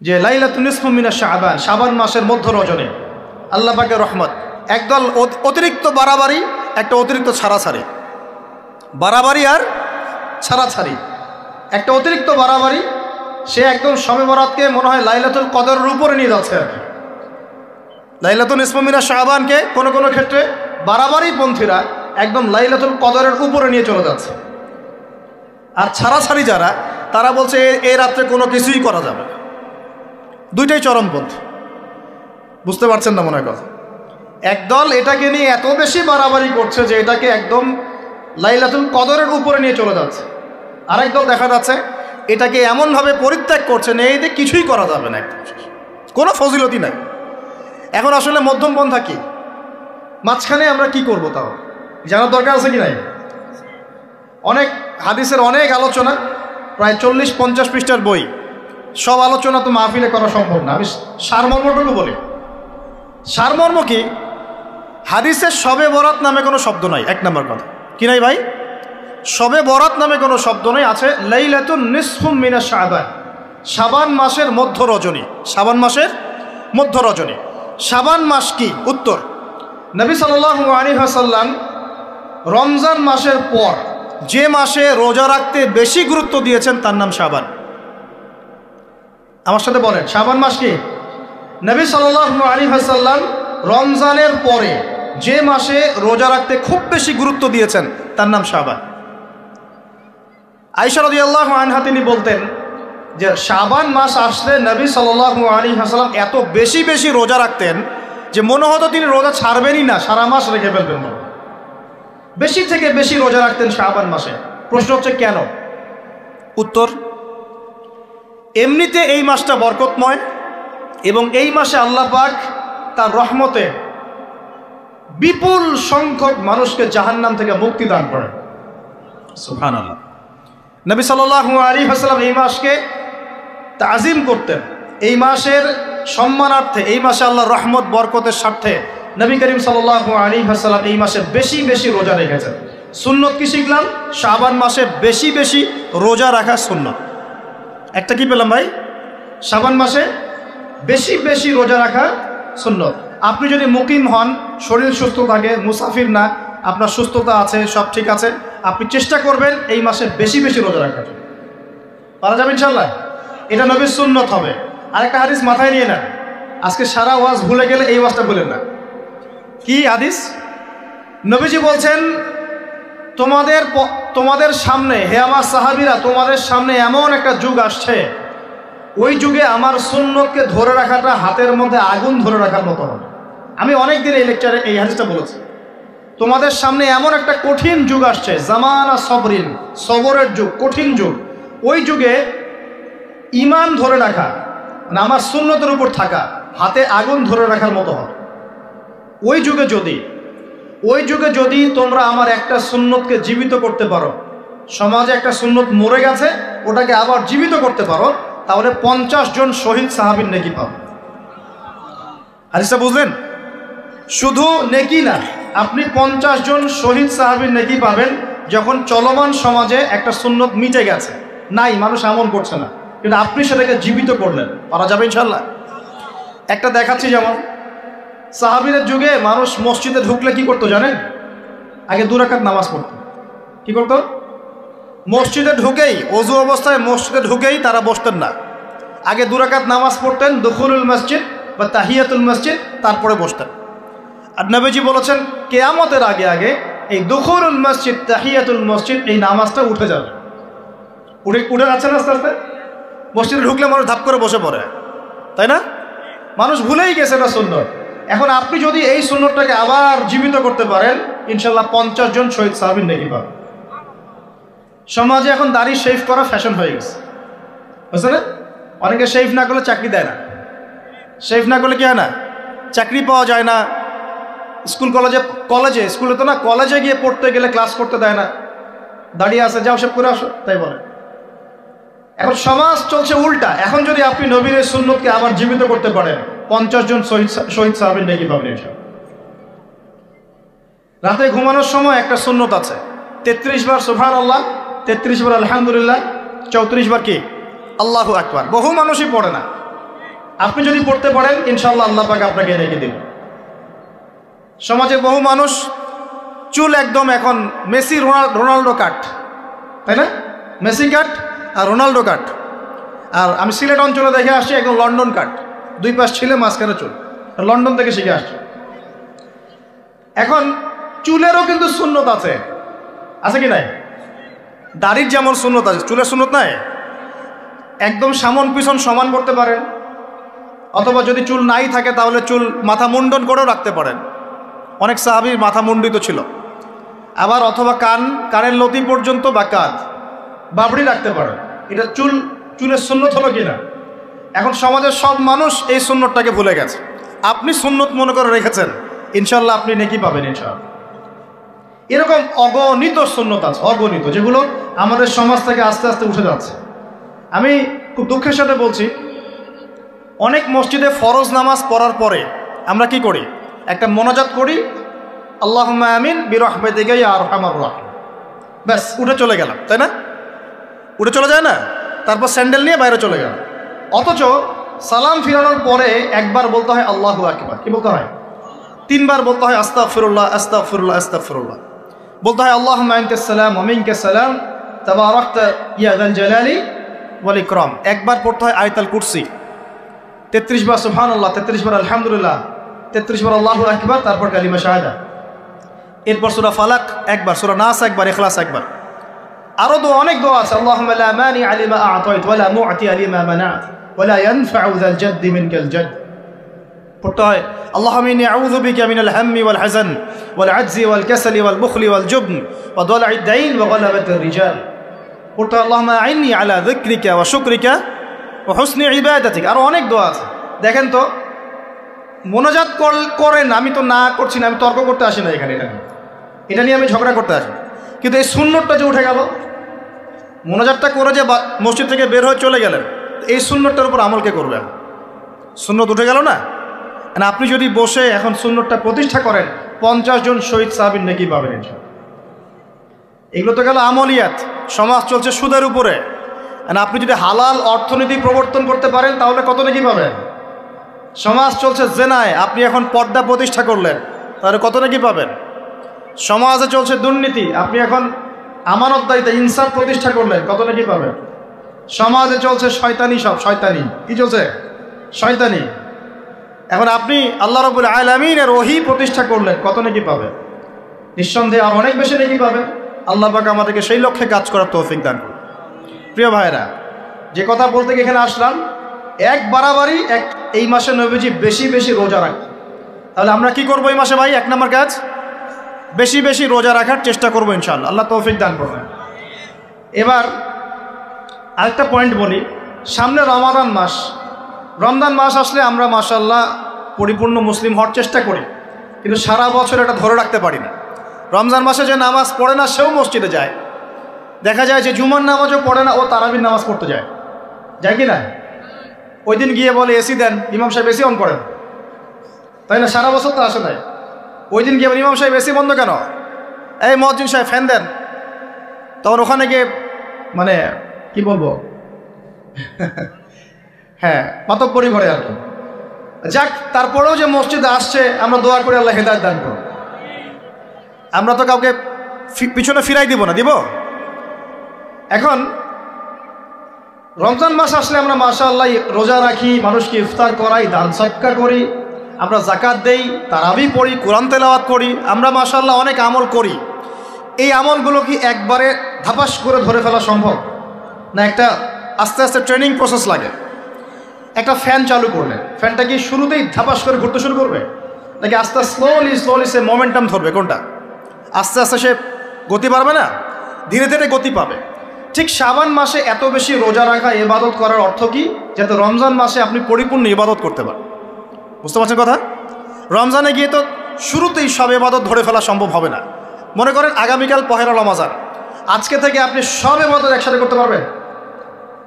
যে লাইলাতুন নিসফু মিনাশ শাবান, শাবান মাসের মধ্য রজনী আল্লাহ পাকের রহমত। একদল অতিরিক্ত বাড়াবাড়ি, একটা অতিরিক্ত ছাড়াছাড়ি, বাড়াবাড়ি আর ছাড়াছাড়ি। একটা অতিরিক্ত বাড়াবাড়ি, সে একদম শবে বরাতকে মনে হয় লাইলাতুল কদরের উপরে নিয়ে যাচ্ছে আর কি। লাইলাতুন নিসফু মিনাশ শাবানকে কোনো কোনো ক্ষেত্রে বাড়াবাড়ি পন্থীরা একদম লাইলাতুল কদরের উপরে নিয়ে চলে যাচ্ছে। আর ছাড়াছাড়ি যারা, তারা বলছে এই রাত্রে কোনো কিছুই করা যাবে না। দুইটাই চরমপন্থী, বুঝতে পারছেন না মনে হয় কথা। একদল এটাকে নিয়ে এত বেশি বাড়াবাড়ি করছে যে এটাকে একদম লাইলাতুল কদরের উপরে নিয়ে চলে যাচ্ছে। আরেক দল দেখা যাচ্ছে এটাকে এমনভাবে পরিত্যাগ করছে না, এই দিয়ে কিছুই করা যাবে না, একদম কোনো ফজিলতি নাই। এখন আসলে মধ্যম পন্থা কি, মাঝখানে আমরা কি করব তাও জানার দরকার আছে কি নাই? অনেক হাদিসের অনেক আলোচনা, প্রায় 40-50 পৃষ্ঠার বই, সব আলোচনা তো মাহফিলে করা সম্ভব না। আমি সারমর্মটুকু বলি। সারমর্ম কি? হাদিসের শবে বরাত নামে কোনো শব্দ নাই, এক নম্বর কথা। কি নাই ভাই? শবে বরাত নামে কোনো শব্দ নেই। আছে লাইলাতুন নিসফু মিনাশ শাবান, শাবান মাসের মধ্য রজনী। শাবান মাসের মধ্য রজনী। শাবান মাস কি? উত্তর, নবী সাল্লাল্লাহু আলাইহি ওয়াসাল্লাম রমজান মাসের পর যে মাসে রোজা রাখতে বেশি গুরুত্ব দিয়েছেন তার নাম শাবান। আমার সাথে বলেন, শাবান মাস কি? নবী সাল্লাল্লাহু আলাইহি ওয়াসাল্লাম রমজানের পরে যে মাসে রোজা রাখতে খুব বেশি গুরুত্ব দিয়েছেন তার নাম শাবান। আয়েশা রাদিয়াল্লাহু আনহা তিনি বলতেন যে শাবান মাস আসলে নবী সাল্লাল্লাহু আলাইহি ওয়াসাল্লাম এত বেশি বেশি রোজা রাখতেন যে মনে হতো তিনি রোজা ছাড়বেনই না, সারা মাস রেখে ফেলবেন। বেশি থেকে বেশি রোজা রাখতেন শাবান মাসে। প্রশ্ন হচ্ছে কেন? উত্তর, এমনিতে এই মাসটা বরকতময় এবং এই মাসে আল্লাহ পাক তার রহমতে বিপুল সংখ্যক মানুষকে জাহান্নাম থেকে মুক্তি দান করেন। সুবহানাল্লাহ। নবী সাল্লাল্লাহু আলাইহি ওয়াসাল্লাম এই মাসকে তাজিম করতেন। এই মাসের সম্মানার্থে, এই মাসে আল্লাহর রহমত বরকতের স্বার্থে নবী করিম সাল্লাল্লাহু আলাইহি ওয়াসাল্লাম এই মাসে বেশি বেশি রোজা রেখেছেন। সুন্নত কি শিখলাম? শাবান মাসে বেশি বেশি রোজা রাখা সুন্নত। একটা কি পেলাম ভাই? শাবান মাসে বেশি বেশি রোজা রাখা সুন্নত। আপনি যদি মুকিম হন, শরীর সুস্থ থাকে, মুসাফির না, আপনার সুস্থতা আছে, সব ঠিক আছে, আপনি চেষ্টা করবেন এই মাসে বেশি বেশি রোজা রাখার। পারা যাবে ইনশাল্লাহ। এটা নবীর সুন্নত হবে। আরেকটা হাদিস মাথায় নিয়ে নেন, আজকে সারা ওয়াজ ভুলে গেলে এই ওয়াজটা বলেন না। কি হাদিস? নবীজি বলছেন, তোমাদের সামনে, হে আমার সাহাবীরা, তোমাদের সামনে এমন একটা যুগ আসছে, ওই যুগে আমার সুন্নতকে ধরে রাখাটা হাতের মধ্যে আগুন ধরে রাখার মতো হবে। আমি অনেক দিন এই লেকচারে এই হাদিসটা বলেছি। তোমাদের সামনে এমন একটা কঠিন যুগ আসছে, জামানা সবরিন, সবরের যুগ, কঠিন যুগ। ওই যুগে ঈমান ধরে রাখা, মানে আমার সুন্নতের উপর থাকা, হাতে আগুন ধরে রাখার মতো হবে। ওই যুগে যদি তোমরা আমার একটা সুন্নতকে জীবিত করতে পারো, সমাজে একটা সুন্নত মরে গেছে, ওটাকে আবার জীবিত করতে পারো, তাহলে 50 জন শহীদ সাহাবীর নেকি পাবে। হাদিসটা বুঝলেন? শুধু নেকি না, আপনি 50 জন শহীদ সাহাবীর নেকি পাবেন যখন চলমান সমাজে একটা সুন্নত মিটে গেছে, নাই, মানুষ আমল করছে না, কিন্তু আপনি সেটাকে জীবিত করলেন। পারা যাবে ইনশাল্লাহ। একটা দেখাচ্ছি, যেমন সাহাবীদের যুগে মানুষ মসজিদে ঢুকলে কি করতো জানেন? আগে 2 রাকাত নামাজ পড়তো। কি করতো? মসজিদে ঢুকেই, ওযু অবস্থায় মসজিদে ঢুকেই তারা বসতেন না, আগে 2 রাকাত নামাজ পড়তেন, দুখুলুল মসজিদ বা তাহিয়াতুল মসজিদ, তারপরে বসতেন। আর নবীজি বলেছেন কিয়ামতের আগে আগে এই দুখুলুল মসজিদ, তাহিয়াতুল মসজিদ, এই নামাজটা উঠে যাবে। উঠে যাচ্ছে না আস্তে আস্তে। মসজিদে ঢুকলে মানুষ ধাপ করে বসে পড়ে, তাই না? মানুষ ভুলেই গেছে এটা সুন্নত। এখন আপনি যদি এই সুন্নতটাকে আবার জীবিত করতে পারেন, ইনশাল্লাহ 50 জন শহীদ সাহাবীর নেকি পাবেন। সমাজে এখন দাড়ি শেভ করা ফ্যাশন হয়ে গেছে, বুঝছে না? অনেকে শেভ না করলে চাকরি দেয় না। শেভ না করলে কি হয় না? চাকরি পাওয়া যায় না। স্কুলে তো না, কলেজে গিয়ে পড়তে গেলে ক্লাস করতে দেয় না। দাঁড়িয়ে আছে, যাও শেভ করে আসো, তাই বলে। এখন সমাজ চলছে উল্টা। এখন যদি আপনি নবীর সুন্নতকে আবার জীবিত করতে পারেন, 50 জন শহীদ সাহাবীর নেকি পাবেন। রাতে ঘুমানোর সময় একটা সুন্নত আছে, 33 বার সুবহানাল্লাহ, 33 বার আলহামদুলিল্লাহ, 34 বার কি আল্লাহু আকবার। বহু মানুষই পড়ে না। আপনি যদি পড়তে পারেন ইনশাআল্লাহ আল্লাহ পাক আপনাকে রেখে দেবেন। সমাজে বহু মানুষ চুল একদম এখন মেসি রোনাল্ডো কাট, তাই না? মেসি কাট আর রোনাল্ডো কাট। আর আমি সিলেট অঞ্চলে দেখে আসছি একদম লন্ডন কাট, দুই পাশ ছিলে মাঝখানে চুল, লন্ডন থেকে শিখে আসছি। এখন চুলেরও কিন্তু সুন্নত আছে, আছে কি নাই? দাড়ির যেমন সুন্নত আছে, চুলের সুন্নত নাই। একদম সামন পিছন সমান করতে পারেন, অথবা যদি চুল নাই থাকে তাহলে চুল মাথা মুন্ডন করেও রাখতে পারেন। অনেক সাহাবীর মাথা মুন্ডিত ছিল। আবার অথবা কানের লতি পর্যন্ত বা কাঁধ বাবড়ি রাখতে পারেন। এটা চুলের সুন্নত হলো কিনা? এখন সমাজের সব মানুষ এই সুন্নতটাকে ভুলে গেছে। আপনি সুন্নত মনে করে রেখেছেন, ইনশাল্লাহ আপনি নেকি পাবেন ইনশাআল্লাহ। এরকম অগণিত সুন্নত আছে, অগণিত, যেগুলো আমাদের সমাজ থেকে আস্তে আস্তে উঠে যাচ্ছে। আমি খুব দুঃখের সাথে বলছি, অনেক মসজিদে ফরজ নামাজ পড়ার পরে আমরা কি করি? একটা মোনাজাত করি, আল্লাহুম্মা আমিন বিরহমাতিকা ইয়া আরহামার রাহিম, ব্যাস উঠে চলে গেলাম, তাই না? উঠে চলে যায় না? তারপর স্যান্ডেল নিয়ে বাইরে চলে গেল। অথচ সালাম ফিরানোর পরে একবার বলতে হয় আল্লাহু আকবার। কি বলতে হয়? 3 বার বলতে হয় আস্তাগফিরুল্লাহ আস্তাগফিরুল্লাহ আস্তাগফিরুল্লাহ। বলতে হয় আল্লাহুম্মা আনতাস সালাম ওয়া মিনকাস সালাম তাবারাকতা ইয়া যাল জালালি ওয়াল ইকরাম। একবার পড়তে হয় আয়াতুল কুরসি, 33 বার সুবহানাল্লাহ, 33 বার আলহামদুলিল্লাহ, 33 বার আল্লাহু আকবার, তারপর কালিমা শাহাদা। এরপর সূরা ফালাক একবার, সূরা নাস একবার, ইখলাস একবার। আরো অনেক দোয়া আছে। আল্লাহুম্মা লা মানি লিমা আ'তাইত ওয়া লা মু'তি লিমা মানা'ত ওয়া লা ইয়ানফা'ু যাল জাদ্দি মিনকাল জাদ। পড়তে হয় আল্লাহুম্মা ইন্নী আউযু বিকা মিনাল হাম্মি ওয়াল হাযান ওয়াল আজজি ওয়াল কাসালি ওয়াল বুখলি ওয়াল জুবন ওয়া দালা'id দাইন ওয়া গালাবাতির রিজাল। পড়তে হয় আল্লাহুম্মা আ'ইন্নী আলা যিকরিকা ওয়া শুকরিকা ওয়া হুসনি ইবাদাতিক। আরো অনেক দোয়া আছে। দেখেন তো, মোনাজাত করেন, আমি তো না করছি না, আমি তর্ক করতে আসি না এখানে, এটা নিয়ে আমি ঝগড়া করতে আসি। কিন্তু এই সুন্নতটা যে উঠে গেল, মোনাজাতটা করে যে মসজিদ থেকে বের হয়ে চলে গেলেন, এই সুন্নতটার উপর আমল কে করবে? সুন্নত উঠে গেল না? আপনি যদি বসে এখন সুন্নতটা প্রতিষ্ঠা করেন, 50 জন শহীদ সাহাবীর নেকি পাবেন ইনশাআল্লাহ। এগুলো তো গেল আমলিয়াত। সমাজ চলছে সুদের উপরে, আপনি যদি হালাল অর্থনীতি প্রবর্তন করতে পারেন তাহলে কত নেকি পাবেন? সমাজ চলছে জেনায়, আপনি এখন পর্দা প্রতিষ্ঠা করলেন, তাহলে কত নেকি পাবেন? সমাজে চলছে দুর্নীতি, আপনি এখন আমানতদারিতা ইনসাফ প্রতিষ্ঠা করলেন, কত নাকি পাবেন? সমাজে চলছে শয়তানি, সব শয়তানি। কি চলছে? শয়তানি। এখন আপনি আল্লাহ রাব্বুল আলামিনের ওহী প্রতিষ্ঠা করলেন, কত নাকি পাবেন? নিঃসন্দেহে আর অনেক বেশি নাকি পাবেন। আল্লাহ পাক আমাদেরকে সেই লক্ষ্যে কাজ করার তৌফিক দান করুন। প্রিয় ভাইরা, যে কথা বলতে গিয়ে এখানে আসলাম, এক বাড়াবাড়ি এই মাসে নবীজি বেশি বেশি রোজা রাখেন। তাহলে আমরা কি করবো এই মাসে ভাই? 1 নম্বর কাজ, বেশি বেশি রোজা রাখার চেষ্টা করবো ইনশাআল্লাহ। আল্লাহ তৌফিক দান করবেন। এবার আরেকটা পয়েন্ট বলি, সামনে রমাদান মাস। রমজান মাস আসলে আমরা মাশাআল্লাহ পরিপূর্ণ মুসলিম হওয়ার চেষ্টা করি, কিন্তু সারা বছর এটা ধরে রাখতে পারি না। রমজান মাসে যে নামাজ পড়ে না সেও মসজিদে যায়। দেখা যায় যে জুমার নামাজও পড়ে না, ও তারাবির নামাজ পড়তে যায় কি না? ওই দিন গিয়ে বলে এসি দেন, ইমাম সাহেব এসি অন করেন, তাই না? সারা বছর তো আসে নাই। ওই দিন গিয়ে ইমাম সাহেব এসি বন্ধ কেন? এই মুয়াজ্জিন সাহেব ফ্যান দেন। তখন ওখানে গিয়ে মানে কি বলবো, হ্যাঁ মাতব্বরি ঘরে আর কি। যাক, তারপরেও যে মসজিদে আসছে আমরা দোয়া করি আল্লাহ হেদায়েত দান করুন। আমরা তো কাউকে পিছনে ফিরাই দিব না, দিব? এখন রমজান মাস আসলে আমরা মাশাআল্লাহ রোজা রাখি, মানুষকে ইফতার করাই, দান সদকা করি, আমরা যাকাত দেই, তারাবি পড়ি, কোরআন তেলাওয়াত করি, আমরা মাশাআল্লাহ অনেক আমল করি। এই আমলগুলো কি একবারে ধাপাস করে ধরে ফেলা সম্ভব না? একটা আস্তে আস্তে ট্রেনিং প্রসেস লাগে। একটা ফ্যান চালু করলে ফ্যানটা কি শুরুতেই ধাপাস করে ঘুরতে শুরু করবে, নাকি আস্তে স্লোলি সে মোমেন্টাম ধরবে? কোনটা? আস্তে আস্তে সে গতি পাবে না, ধীরে ধীরে গতি পাবে। ঠিক শাবান মাসে এত বেশি রোজা রাখা, ইবাদত করার অর্থ কি? যাতে রমজান মাসে আপনি পরিপূর্ণ ইবাদত করতে পারেন। বুঝতে পারছেন কথা? রমজানে গিয়ে তো শুরুতেই সব ইবাদত ধরে ফেলা সম্ভব হবে না। মনে করেন আগামীকাল পহেলা রমজান, আজকে থেকে আপনি সব ইবাদত একসাথে করতে পারবেন?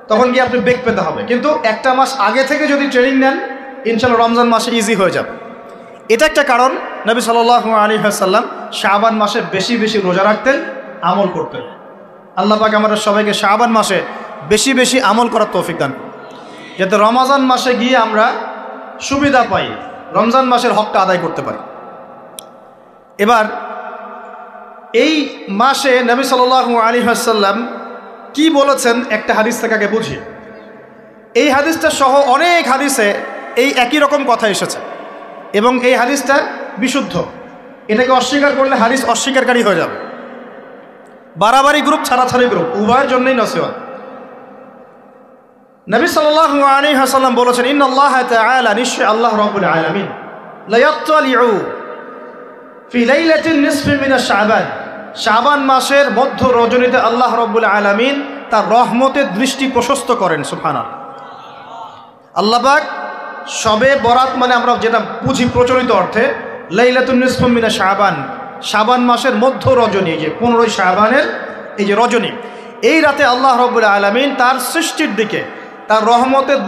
তখন গিয়ে আপনি বেগ পেতে হবে। কিন্তু একটা মাস আগে থেকে যদি ট্রেনিং নেন, ইনশাআল্লাহ রমজান মাসে ইজি হয়ে যাবে। এটা একটা কারণ নবী সাল্লাল্লাহু আলাইহি ওয়াসাল্লাম শাবান মাসে বেশি বেশি রোজা রাখতেন, আমল করতেন। আল্লাহ পাক আমাদের সবাইকে শাবান মাসে বেশি বেশি আমল করার তৌফিক দান করুন, যাতে রমজান মাসে গিয়ে আমরা সুবিধা পাই, রমজান মাসের হকটা আদায় করতে পারি। এবার এই মাসে নবী সাল্লাল্লাহু আলাইহি ওয়াসাল্লাম কি বলেছেন একটা হাদিস থেকে আগে বুঝি। এই হাদিসটা সহ অনেক হাদিসে এই একই রকম কথা এসেছে এবং এই হাদিসটা বিশুদ্ধ। এটাকে অস্বীকার করলে হাদিস অস্বীকারী হয়ে যাবে। বাড়াবাড়ি গ্রুপ, ছাড়াছাড়ি গ্রুপ, উভয়ের জন্যই নসিহত। নবী সাল্লাল্লাহু আলাইহি ওয়াসাল্লাম বলেছেন, ইন্নাল্লাহা তাআলা, নিশ্চয় আল্লাহ রাব্বুল আলামিন, লা ইয়াত্তালিউ ফি লাইলাতিন নিসফি মিন শাবান, শাবান মাসের মধ্য রজনীতে আল্লাহ রাব্বুল আলামিন তার রহমতের দৃষ্টি প্রশস্ত করেন। সুবহানাল্লাহ। আল্লাহ পাক শবে বরাত মানে আমরা যেটা বুঝি প্রচলিত অর্থে, লাইলাতুন নিসফি মিন শাবান, শাবান মাসের মধ্য রজনী, যে 15 শাবানের এই যে রজনী, এই রাতে আল্লাহ রাব্বুল আলামিন তার সৃষ্টির দিকে তার রহমতের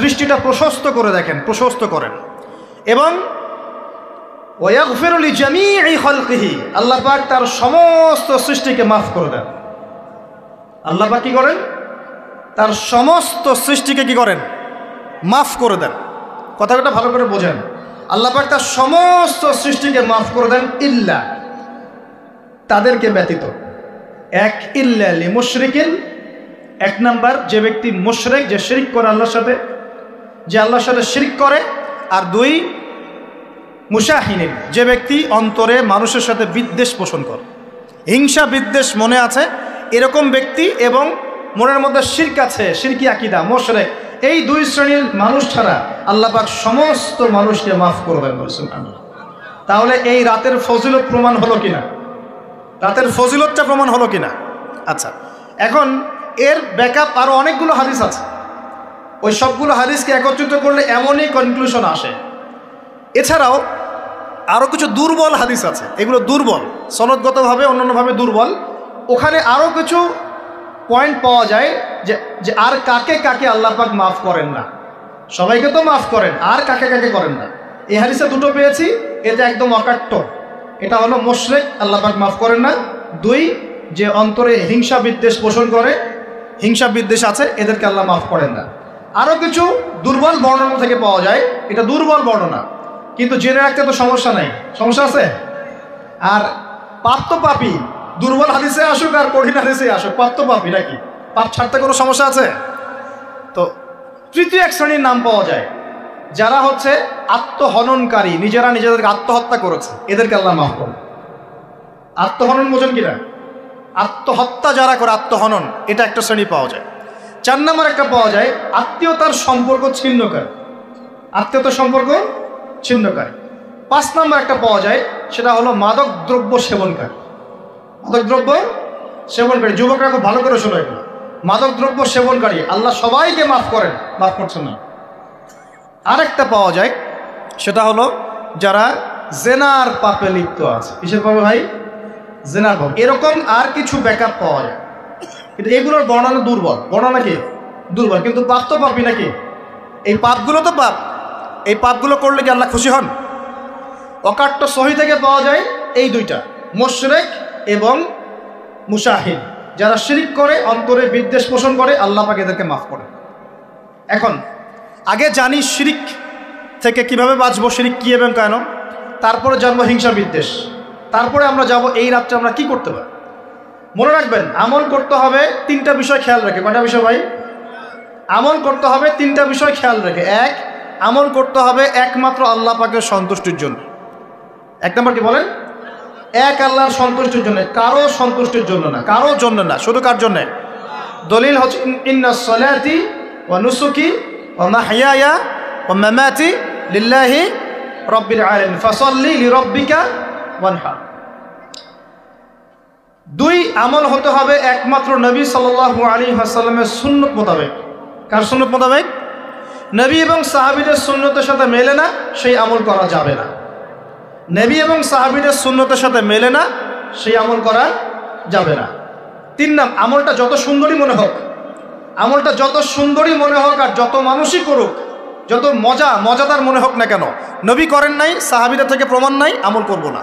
দৃষ্টিটা প্রশস্ত করে দেখেন, প্রশস্ত করেন। এবং ওয়াগফিরু লিজামিই খালকিহি, আল্লাহ পাক তার সমস্ত সৃষ্টিকে মাফ করে দেন। আল্লাহ পাক কি করেন? তার সমস্ত সৃষ্টিকে কি করেন? মাফ করে দেন। কথাটা ভালো করে বোঝেন। আল্লাহ পাক তার সমস্ত সৃষ্টিকে মাফ করে দেন, ইল্লা, তাদেরকে ব্যতীত। এক, ইল্লা লিমুশরিকিন, এক নাম্বার যে ব্যক্তি মুশরিক, যে শিরক করে আল্লাহর সাথে, যে আল্লাহর সাথে শিরক করে। আর দুই, মুশাহিনিন, যে ব্যক্তি অন্তরে মানুষের সাথে বিদ্বেষ পোষণ করে, হিংসা বিদ্বেষ মনে আছে এরকম ব্যক্তি, এবং মনের মধ্যে শিরক আছে, শিরকি আকীদা, মুশরিক, এই দুই শ্রেণীর মানুষ ছাড়া আল্লাহ পাক সমস্ত মানুষকে মাফ করবেন বলেছেন। তাহলে এই রাতের ফজিলত প্রমাণ হলো কিনা? রাতের ফজিলতটা প্রমাণ হলো কিনা? আচ্ছা, এখন এর ব্যাকআপ আরও অনেকগুলো হাদিস আছে। ওই সবগুলো হাদিসকে একত্রিত করলে এমনই কনক্লুশন আসে। এছাড়াও আরও কিছু দুর্বল হাদিস আছে, এগুলো দুর্বল, সনদগতভাবে অন্যান্যভাবে দুর্বল। ওখানে আরও কিছু পয়েন্ট পাওয়া যায় যে আর কাকে কাকে আল্লাহ পাক মাফ করেন না। সবাইকে তো মাফ করেন, আর কাকে কাকে করেন না। এই হাদিসে দুটো পেয়েছি, এটা একদম অকাট্য। এটা হলো মুশরিক, আল্লাহ পাক মাফ করেন না। দুই, যে অন্তরে হিংসা বিদ্বেষ পোষণ করে, হিংসা বিদ্বেষ আছে, এদেরকে আল্লাহ মাফ করেন না। আরও কিছু দুর্বল বর্ণনা থেকে পাওয়া যায়, এটা দুর্বল বর্ণনা, কিন্তু জেনে রাখতে তো সমস্যা নেই। সমস্যা আছে? আর পাপ তো পাপি, দুর্বল হাদিসে আসুক আর কঠিন হাদিসে আসুক, পাপ তো পাপি নাকি? পাপ ছাড়তে কোনো সমস্যা আছে? তো তৃতীয় এক শ্রেণীর নাম পাওয়া যায়, যারা হচ্ছে আত্মহননকারী, নিজেরা নিজেদেরকে আত্মহত্যা করেছে, এদেরকে আল্লাহ মাফ করেন। আত্মহনন বোঝেন কিনা? আত্মহত্যা যারা করে, আত্মহনন, এটা একটা শ্রেণী পাওয়া যায়। 4 নম্বর একটা পাওয়া যায় আত্মীয়তার সম্পর্ক ছিন্নকারী, আত্মীয়তার সম্পর্ক ছিন্নকারী। 5 নম্বর একটা পাওয়া যায়, সেটা হলো মাদক দ্রব্য সেবনকারী। মাদক দ্রব্য সেবনকারী, যুবকরা খুব ভালো করে শোনো এগুলো। মাদক দ্রব্য সেবনকারী আল্লাহ সবাইকে মাফ করেন, মাফ করছেন না। আরেকটা পাওয়া যায়, সেটা হলো যারা জেনার পাপে লিপ্ত আছে। কিসের পাপে ভাই? জেনার পাপ। এরকম আর কিছু ব্যাকআপ পাওয়া যায়, কিন্তু এগুলোর বর্ণনা দুর্বল। বর্ণনা কি? দুর্বল, কিন্তু পাপ তো পাপই নাকি? এই পাপগুলো তো পাপ, এই পাপগুলো করলে কি আল্লাহ খুশি হন? অকাট্য সহি থেকে পাওয়া যায় এই দুইটা, মুশরিক এবং মুশাহিদ, যারা শিরক করে, অন্তরে বিদ্বেষ পোষণ করে, আল্লাহ পাক এদেরকে মাফ করেন। এখন আগে জানি শিরক থেকে কিভাবে বাঁচবো, শিরক কি এবং কেন, তারপরে জানবো হিংসা বিদ্বেষ, তারপরে আমরা যাব এই রাত্রে আমরা কি করতে পারি। মনে রাখবেন, আমল করতে হবে 3টা বিষয় খেয়াল রেখে। কয়টা বিষয় ভাই? আমল করতে হবে 3টা বিষয় খেয়াল রেখে। এক, আমল করতে হবে একমাত্র আল্লাহ পাকের সন্তুষ্টির জন্য। 1 নম্বর কি বলেন? এক আল্লাহর সন্তুষ্টির জন্য, কারো সন্তুষ্টির জন্য না, কারো জন্য না, শুধু কার জন্য? দলিল হচ্ছে ইন্নাস সালাতি ওয়া নুসুকি ওয়া মাহইয়ায়া ওয়া মামাতি লিল্লাহি রাব্বিল আলামিন ফাসাল্লি লিরাব্বিকা ওয়ানহার। 2, আমল হতে হবে একমাত্র নবী সাল্লাল্লাহু আলাইহি ওয়াসাল্লামের সুন্নত মোতাবেক। কার সুন্নত মোতাবেক? নবী এবং সাহাবীদের সুন্নতের সাথে মেলে না, সেই আমল করা যাবে না। নবী এবং সাহাবীদের সুন্নতের সাথে মেলে না, সেই আমল করা যাবে না। 3 নাম, আমলটা যত সুন্দরী মনে হোক, আমলটা যত সুন্দরী মনে হোক আর যত মানুষই করুক, যত মজাদার মনে হোক না কেন, নবী করেন নাই, সাহাবীদের থেকে প্রমাণ নাই, আমল করব না।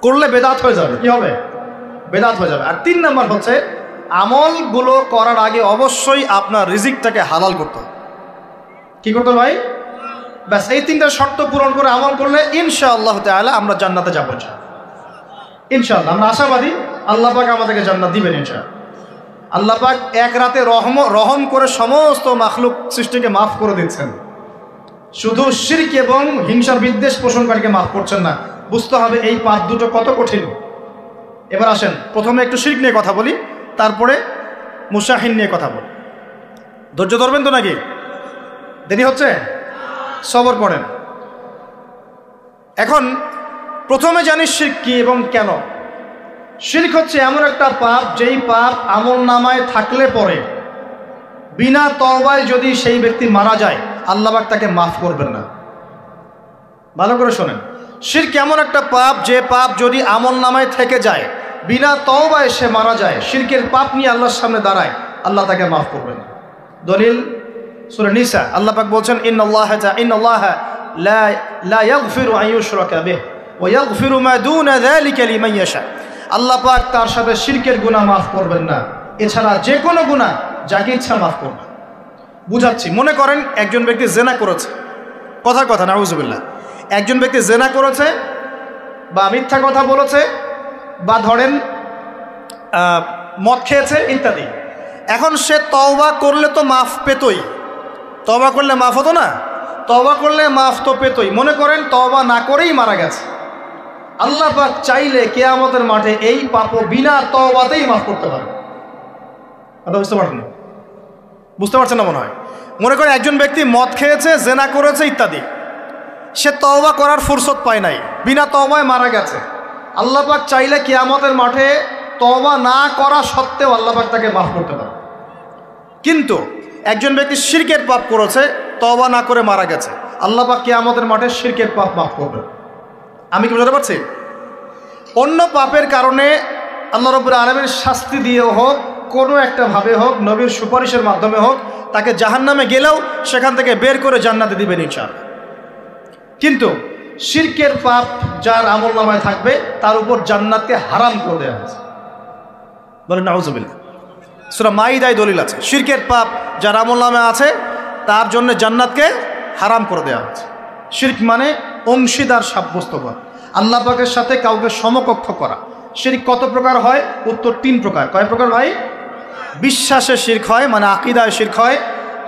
করলে বেদাত হয়ে যাবে। কি হবে? বেদাত হয়ে যাবে। আর 3 নাম্বার হচ্ছে, আমলগুলো করার আগে অবশ্যই আপনার রিজিকটাকে হালাল করতে হবে। কি করতে ভাই? ব্যাস এই তিনটা শর্ত পূরণ করে আমল করলে ইনশাআল্লাহ তাআলা আমরা জান্নাতে যাবো ইনশাআল্লাহ। আমরা আশাবাদী আল্লাহ পাক আমাদেরকে জান্নাত দিবেন ইনশাআল্লাহ। আল্লাহ পাক এক রাতে রহম করে সমস্ত মাখলুক সৃষ্টিকে মাফ করে দিচ্ছেন, শুধু শিরক এবং হিংসার বিদ্বেষ পোষণকারীকে মাফ করছেন না। বুঝতে হবে এই পাপ দুটো কত কঠিন। এবার আসেন প্রথমে একটু শিরক নিয়ে কথা বলি, তারপরে মুসাহিন নিয়ে কথা বলি। ধৈর্য ধরবেন তো নাকি? দেরি হচ্ছে? সবর করেন। এখন প্রথমে জানি শিরক কি এবং কেন। শিরক হচ্ছে এমন একটা পাপ, যেই পাপ আমল নামায় থাকলে পরে বিনা তওবায় যদি সেই ব্যক্তি মারা যায় আল্লাহ পাক তাকে মাফ করবেন না। ভালো করে শোনেন, শিরক এমন একটা পাপ যে পাপ যদি আমল নামায় থেকে যায়, বিনা তওবায় সে মারা যায়, শিরকের পাপ নিয়ে আল্লাহর সামনে দাঁড়ায়, আল্লাহ তাকে মাফ করবেন না। দলিল সূরা নিসা, আল্লাহ পাক বলছেন ইন্নাল্লাহা লা ইয়াগফিরু আন ইউশরাকা বিহি ওয়া ইয়াগফিরু মা দুনা যালিকা লিমান ইয়াশা। আল্লাহ পাক তার সাথে শিরকের গুনাহ মাফ করবেন না, এছাড়া যে কোনো গুনাহ যাকে ইচ্ছা মাফ করবেন। বুঝাচ্ছি, মনে করেন একজন ব্যক্তি জেনা করেছে, কথার কথা নাউযুবিল্লাহ, একজন ব্যক্তি জেনা করেছে বা মিথ্যা কথা বলেছে বা ধরেন মদ খেয়েছে ইত্যাদি। এখন সে তওবা করলে তো মাফ পেতই, তওবা করলে মাফ হতো না? তওবা করলে মাফ তো পেতই। মনে করেন তওবা না করেই মারা গেছে, আল্লাহ পাক চাইলে কিয়ামতের মাঠে এই পাপও বিনা তওবাতেই মাফ করতে পারবে। কথা বুঝতে পারছেন? বুঝতে পারছেন না মনে হয়। মনে করেন একজন ব্যক্তি মদ খেয়েছে, জেনা করেছে ইত্যাদি, সে তওবা করার ফুরসত পায় নাই, বিনা তওবায় মারা গেছে। আল্লাহ পাক চাইলে কিয়ামতের মাঠে তওবা না করা সত্ত্বেও আল্লাহ পাক তাকে মাফ করতে পারে। কিন্তু একজন ব্যক্তি শিরকের পাপ করেছে, তওবা না করে মারা গেছে, আল্লাহ পাক কিয়ামতের মাঠে শিরকের পাপ মাফ করবে। আমি কি বুঝতে পারছি? অন্য পাপের কারণে আল্লাহ রাব্বুল আলামিন শাস্তি দিয়েও হোক, কোনো একটা ভাবে হোক, নবীর সুপারিশের মাধ্যমে হোক, তাকে জাহান্নামে গেলেও সেখান থেকে বের করে জান্নাতে দিবেন ইনশাআল্লাহ। কিন্তু শিরকের পাপ যার আমলনামায় থাকবে তার উপর জান্নাতকে হারাম করে দেওয়া হয়েছে। বলেন নাউযুবিল্লাহ। সূরা মাইদায় দলিল আছে, শিরকের পাপ যার আমলনামায় আছে তার জন্য জান্নাতকে হারাম করে দেওয়া হয়েছে। শিরক মানে অংশীদার সাব্যস্ত করা, আল্লাহ পাকের সাথে কাউকে সমকক্ষ করা। শিরক কত প্রকার হয়? উত্তর 3 প্রকার। কয় প্রকার ভাই? বিশ্বাসে শিরক হয়, মানে আকীদায় শিরক হয়,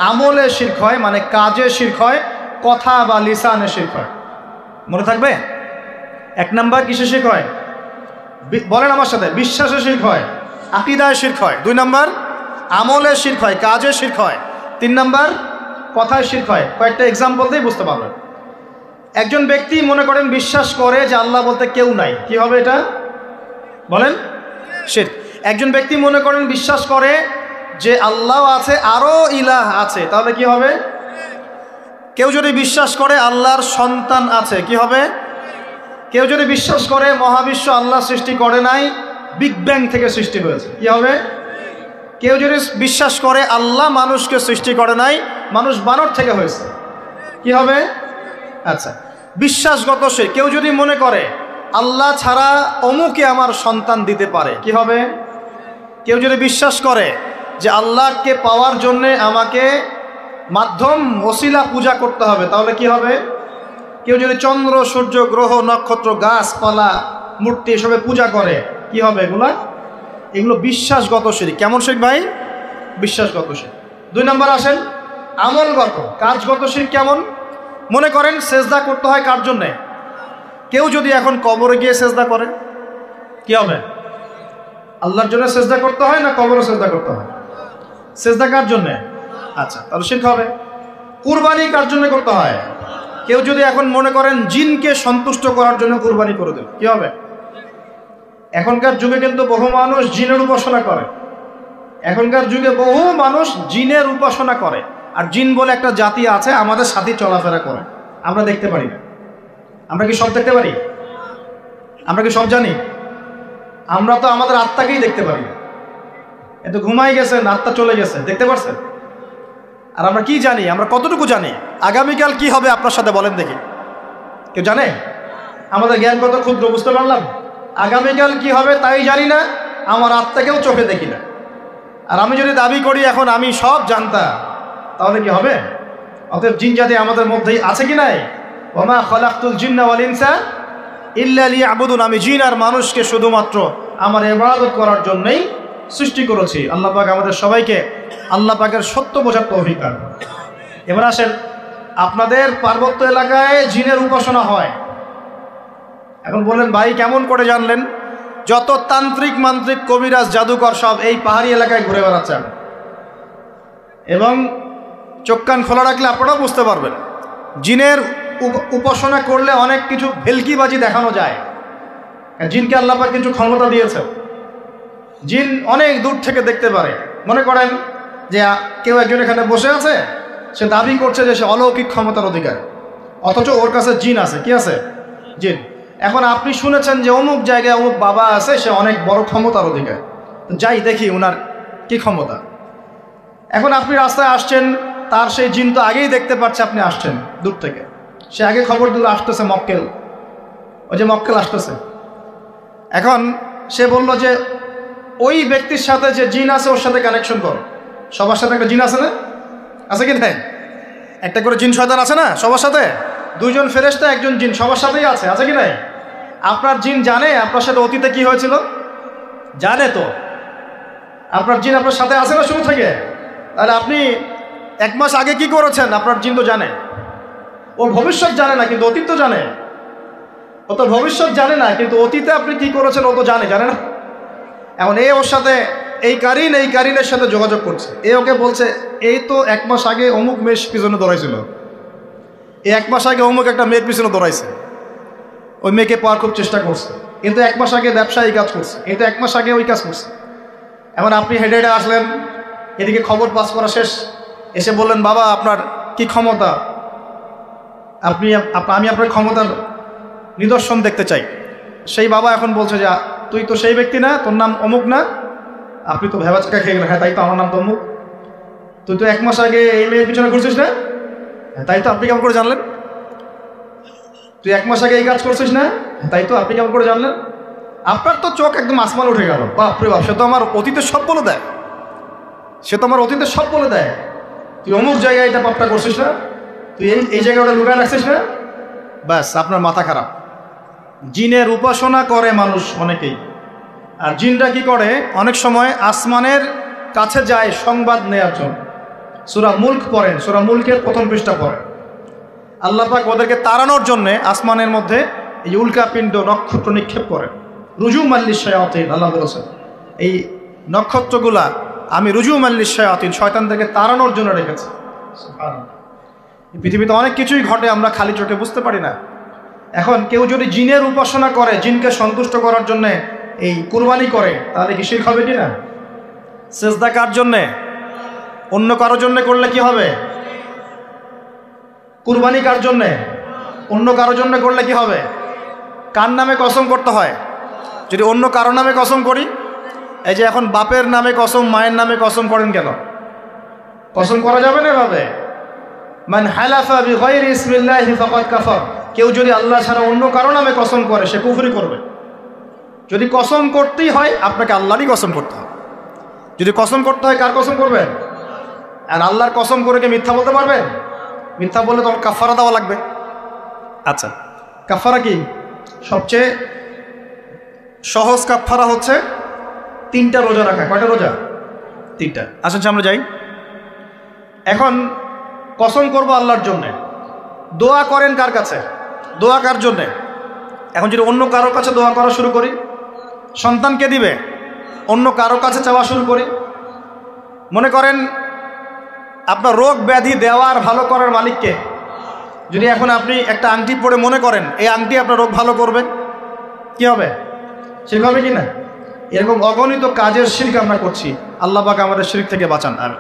আমলে শিরক হয়, মানে কাজে শিরক হয়, কথা বা লিসানে শিরক হয়। মনে থাকবে? 1 নাম্বার কিসে শিরক হয়? বলেন আমার সাথে। বিশ্বাসে শিরক হয়, আকীদায় শিরক হয়। 2 নাম্বার আমলে শিরক হয়, কাজে শিরক হয়। 3 নাম্বার কথায় শিরক হয়। কয়েকটা এক্সাম্পল দিয়ে বুঝতে পারবেন। একজন ব্যক্তি মনে করেন বিশ্বাস করে যে আল্লাহ বলতে কেউ নাই, কি হবে এটা? বলেন শিরক। একজন ব্যক্তি মনে করেন বিশ্বাস করে যে আল্লাহ আছে, আরো ইলাহ আছে, তাহলে কি হবে? কেউ যদি বিশ্বাস করে আল্লাহর সন্তান আছে, কি হবে? কেউ যদি বিশ্বাস করে মহাবিশ্ব আল্লাহ সৃষ্টি করে নাই, বিগ ব্যাং থেকে সৃষ্টি হয়েছে, কি হবে? কেউ যদি বিশ্বাস করে আল্লাহ মানুষকে সৃষ্টি করে নাই, মানুষ বানর থেকে হয়েছে, কি হবে? আচ্ছা, বিশ্বাসগত সে। কেউ যদি মনে করে আল্লাহ ছাড়া অমুকে আমার সন্তান দিতে পারে, কি হবে? কেউ যদি বিশ্বাস করে যে আল্লাহকে পাওয়ার জন্যে আমাকে মাধ্যম ওসিলা পূজা করতে হবে, তাহলে কি হবে? কেউ যদি চন্দ্র, সূর্য, গ্রহ, নক্ষত্র, গাছপালা, মূর্তি এসবে পূজা করে, কি হবে? এগুলো বিশ্বাসগত শিরক। কেমন শিরক ভাই? বিশ্বাসগত শিরক। 2 নম্বর আসেন আমলগত, কাজগত শিরক। কেমন? মনে করেন সেজদা করতে হয় কার জন্যে? কেউ যদি এখন কবরে গিয়ে সেজদা করে, কি হবে? আল্লাহর জন্য সেজদা করতে হয় না কবরে সেজদা করতে হয়? সেজদা কার জন্যে? আচ্ছা, তাহলে শিরক হবে। কুরবানি কার জন্য করতে হয়? কেউ যদি এখন মনে করেন জিনকে সন্তুষ্ট করার জন্য কুরবানি করে দেবে, কি হবে? এখনকার যুগে কিন্তু বহু মানুষ জিনের উপাসনা করে। এখনকার যুগে বহু মানুষ জিনের উপাসনা করে। আর জিন বলে একটা জাতি আছে, আমাদের সাথে চলাফেরা করে, আমরা দেখতে পারি না। আমরা কি সব দেখতে পারি? আমরা কি সব জানি? আমরা তো আমাদের আত্মাকেই দেখতে পারি না। এত ঘুমাই গেছেন, আত্মা চলে গেছে, দেখতে পারছেন? আর আমরা কি জানি? আমরা কতটুকু জানি আগামীকাল কি হবে আপনার সাথে? বলেন দেখি, কেউ জানে? আমাদের জ্ঞান কত ক্ষুদ্র, বুঝতে পারলাম। আগামীকাল কি হবে তাই জানি না, আমার আত্মাকেও চোখে দেখি না। আর আমি যদি দাবি করি এখন আমি সব জানতাম, তাহলে কি হবে? অতএব জিন জাতি আমাদের মধ্যেই আছে কি নাই? ওমা খালাকতুল জিন্না ওয়াল ইনসা ইল্লা লিয়াবুদুন, আমি জিন আর মানুষকে শুধুমাত্র আমার ইবাদত করার জন্যই সৃষ্টি করেছি। আল্লাহ পাক আমাদের সবাইকে আল্লাহ পাকের সত্য বোঝার তৌফিক দান করুন। এবার আসেন, আপনাদের পার্বত্য এলাকায় জিনের উপাসনা হয়। এখন বললেন ভাই কেমন করে জানলেন? যত তান্ত্রিক মান্ত্রিক কবিরাজ জাদুকর সব এই পাহাড়ি এলাকায় ঘুরে বেড়াচ্ছেন, এবং চোখ কান খোলা রাখলে আপনারাও বুঝতে পারবেন। জিনের উপাসনা করলে অনেক কিছু ভেলকিবাজি দেখানো যায়। জিনকে আল্লাহ পাক কিছু ক্ষমতা দিয়েছে। জিন অনেক দূর থেকে দেখতে পারে। মনে করেন যে কেউ একজন এখানে বসে আছে, সে দাবি করছে যে সে অলৌকিক ক্ষমতার অধিকারী, অথচ ওর কাছে জিন আছে। কি আছে? জিন। এখন আপনি শুনেছেন যে অমুক জায়গায় অমুক বাবা আছে, সে অনেক বড় ক্ষমতার অধিকারী, যাই দেখি ওনার কি ক্ষমতা। এখন আপনি রাস্তায় আসছেন, তার সেই জিন তো আগেই দেখতে পাচ্ছে আপনি আসছেন দূর থেকে, সে আগে খবর দিল আসতেছে মক্কেল, ওই যে মক্কেল আসতেছে। এখন সে বলল যে ওই ব্যক্তির সাথে যে জিন আছে ওর সাথে কানেকশন করো। সবার সাথে একটা জিন আছে না? আছে কি নাই? একটা করে জিন শয়তান আছে না সবার সাথে? দুইজন ফেরেশতা একজন জিন সবার সাথেই আছে। আছে কি নাই? আপনার জিন জানে আপনার সাথে অতীতে কি হয়েছিল? জানে তো। আপনার জিন আপনার সাথে আছে না শুরু থেকে? তাহলে আপনি 1 মাস আগে কি করেছেন আপনার জিন তো জানে। ও ভবিষ্যৎ জানে না কিন্তু অতীত তো জানে। ও তো ভবিষ্যৎ জানে না কিন্তু অতীতে আপনি কি করেছেন ও তো জানে না? এখন ওর সাথে এই কারিনের সাথে যোগাযোগ করছে। ওকে বলছে এই তো 1 মাস আগে অমুক মেয়ের পিছনে দৌড়াইছিল, 1 মাস আগে অমুক একটা মেয়ের পিছনে দৌড়াইছে, ওই মেয়েকে পাওয়ার খুব চেষ্টা করছে, কিন্তু 1 মাস আগে ব্যবসা এই কাজ করছে, কিন্তু 1 মাস আগে ওই কাজ করছে। এখন আপনি হেঁটে হেঁটে আসলেন, এদিকে খবর পাস করা শেষ, এসে বললেন বাবা আপনার কি ক্ষমতা, আমি আপনার ক্ষমতার নিদর্শন দেখতে চাই। সেই বাবা এখন বলছে যে তুই তো সেই ব্যক্তি না, তোর নাম অমুক না, আপনি তো ভেবা চাকা খেয়ে গেলেন। হ্যাঁ তাই তো, আমার নাম তো অমুক। তুই তো 1 মাস আগে এই মেয়ের পিছনে ঘুরছিস না? তাই তো, আপনি কেমন করে জানলেন? তুই 1 মাস আগে এই কাজ করছিস না? তাই তো, আপনি কেমন করে জানলেন? আপনার তো চোখ একদম আসমান উঠে গেল। বাপরে বাপ, সে তো আমার অতীতের সব বলে দেয়, তুই অমুক জায়গায় এটা পাপটা করছিস না, তুই এই জায়গায় ওটা লুকায় রাখছিস না, ব্যাস আপনার মাথা খারাপ। জিনের উপাসনা করে মানুষ অনেকেই। আর জিনরা কি করে? অনেক সময় আসমানের কাছে যায় সংবাদ নেওয়ার জন্য। সূরা মুলক পড়েন, সূরা মুলকের 1ম পৃষ্ঠা পড়েন। আল্লাহ পাক ওদেরকে তাড়ানোর জন্যে আসমানের মধ্যে এই উল্কাপিণ্ড নক্ষত্র নিক্ষেপ করেন। রুজু মাল্লিশ শায়াতিন, আল্লাহ বলেছেন এই নক্ষত্রগুলা আমি রুজু মাল্লিশ শায়াতিন, শয়তানদেরকে তাড়ানোর জন্য রেখেছি। পৃথিবীতে অনেক কিছুই ঘটে, আমরা খালি চোখে বুঝতে পারি না। এখন কেউ যদি জিনের উপাসনা করে, জিনকে সন্তুষ্ট করার জন্যে এই কুরবানি করে, তাহলে কি শিরক হবে কি না? সেজদা কার জন্যে? অন্য কারোর জন্য করলে কি হবে? কুরবানি কার জন্যে? অন্য কারোর জন্য করলে কি হবে? কার নামে কসম করতে হয়? যদি অন্য কারো নামে কসম করি, এই যে এখন বাপের নামে কসম, মায়ের নামে কসম করেন কেন? কসম করা যাবে না এভাবে। মান হালাফা বিগাইরি ইসমিল্লাহি ফাকাদ কাফার, কেউ যদি আল্লাহ ছাড়া অন্য কারো নামে কসম করে সে কুফরি করবে। যদি কসম করতেই হয় আপনাকে আল্লাহরই কসম করতে হবে। যদি কসম করতে হয় কার কসম করবেন? আর আল্লাহর কসম করে কি মিথ্যা বলতে পারবেন? মিথ্যা বললে তখন কাফারা দেওয়া লাগবে। আচ্ছা, কাফারা কি? সবচেয়ে সহজ কাফারা হচ্ছে 3টা রোজা রাখা। কয়টা রোজা? 3টা। আসেন আমরা যাই। এখন কসম করব আল্লাহর জন্যে, দোয়া করেন কার কাছে? দোয়া কার জন্যে? এখন যদি অন্য কারোর কাছে দোয়া করা শুরু করি, সন্তানকে দিবে, অন্য কারো কাছে চাওয়া শুরু করি। মনে করেন আপনার রোগ ব্যাধি দেওয়ার ভালো করার মালিককে, যদি এখন আপনি একটা আংটি পরে মনে করেন এই আংটি আপনার রোগ ভালো করবে, কি হবে? শিরক হবে কি না? এরকম অগণিত কাজের শিরক আমরা করছি। আল্লাহ পাক আমাদের শিরক থেকে বাঁচান। আর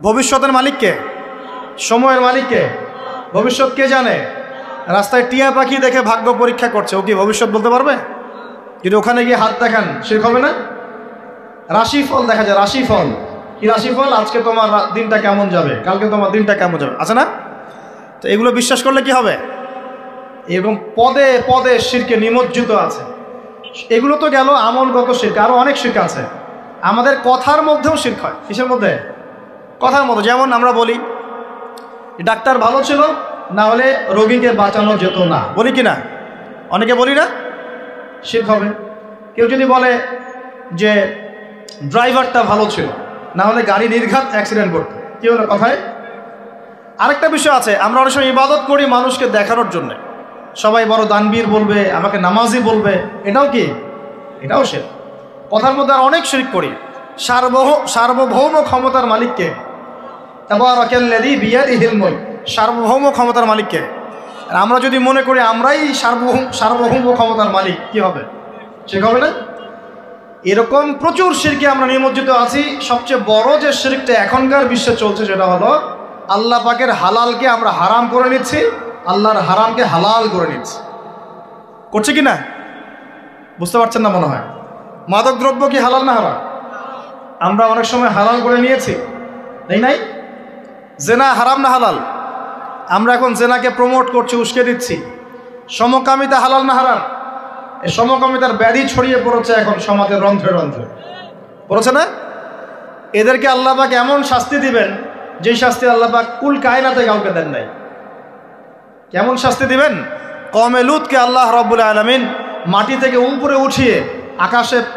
ভবিষ্যতের মালিককে, সময়ের মালিককে, ভবিষ্যৎ কে জানে? রাস্তায় টিয়া পাখি দেখে ভাগ্য পরীক্ষা করছে, ও কি ভবিষ্যৎ বলতে পারবে? যদি ওখানে গিয়ে হাত দেখান শিরক হবে না? রাশিফল দেখা যায়, রাশিফল কি? রাশিফল আজকে তোমার দিনটা কেমন যাবে, কালকে তোমার দিনটা কেমন যাবে, আছে না? তো এগুলো বিশ্বাস করলে কি হবে? এবং পদে পদে শিরকে নিমজ্জিত আছে। এগুলো তো গেল আমলগত শিরক, আরও অনেক শিরক আছে। আমাদের কথার মধ্যেও শিরক হয়। কিসের মধ্যে? কথার মধ্যে। যেমন আমরা বলি ডাক্তার ভালো ছিল, না হলে রোগীকে বাঁচানো যেত না, বলি কি না? অনেকে বলি না, শিরক হবে। কেউ যদি বলে যে ড্রাইভারটা ভালো ছিল, না হলে গাড়ি নির্ঘাত অ্যাক্সিডেন্ট করতো, কি হলো কথায়? আরেকটা বিষয় আছে, আমরা অনেক সময় ইবাদত করি মানুষকে দেখানোর জন্য, সবাই বড় দানবীর বলবে, আমাকে নামাজি বলবে, এটাও কি? এটাও শিরক। কথার মধ্যে আর অনেক শিরক করি। সার্বভৌম ক্ষমতার মালিককে, তাবারাকাল্লাযী বিয়াদিহিল মুলক, সার্বভৌম ক্ষমতার মালিককে। আর আমরা যদি মনে করি আমরাই সার্বভৌম ক্ষমতার মালিক, কি হবে? শিরক হবে না? এরকম প্রচুর শিরকে আমরা নিমজ্জিত আছি। সবচেয়ে বড় যে শিরকটা এখনকার বিশ্বে চলছে সেটা হলো আল্লাহ পাকের হালালকে আমরা হারাম করে নিচ্ছি, আল্লাহর হারামকে হালাল করে নিচ্ছি। করছে কি না? বুঝতে পারছেন না মনে হয়। মাদক দ্রব্য কি হালাল না হারাম? আমরা অনেক সময় হালাল করে নিয়েছি, তাই নাই? জেনা হারাম না হালাল? আমরা এখন জেনাকে প্রমোট করছি, উস্কে দিচ্ছি। সমকামিতা হালাল না হারাম? এই সমকামিতার ব্যাধি ছড়িয়ে পড়েছে এখন সমাজের রন্ধ্রে রন্ধ্রে, পড়েছে না? এদেরকে আল্লাহ পাক এমন শাস্তি দিবেন যে শাস্তি আল্লাহ পাক কুল কায়নাতে কাউকে দেন নাই। কেমন শাস্তি দিবেন? কওমে লূতকে আল্লাহ রাব্বুল আলামিন মাটি থেকে উপরে উঠিয়ে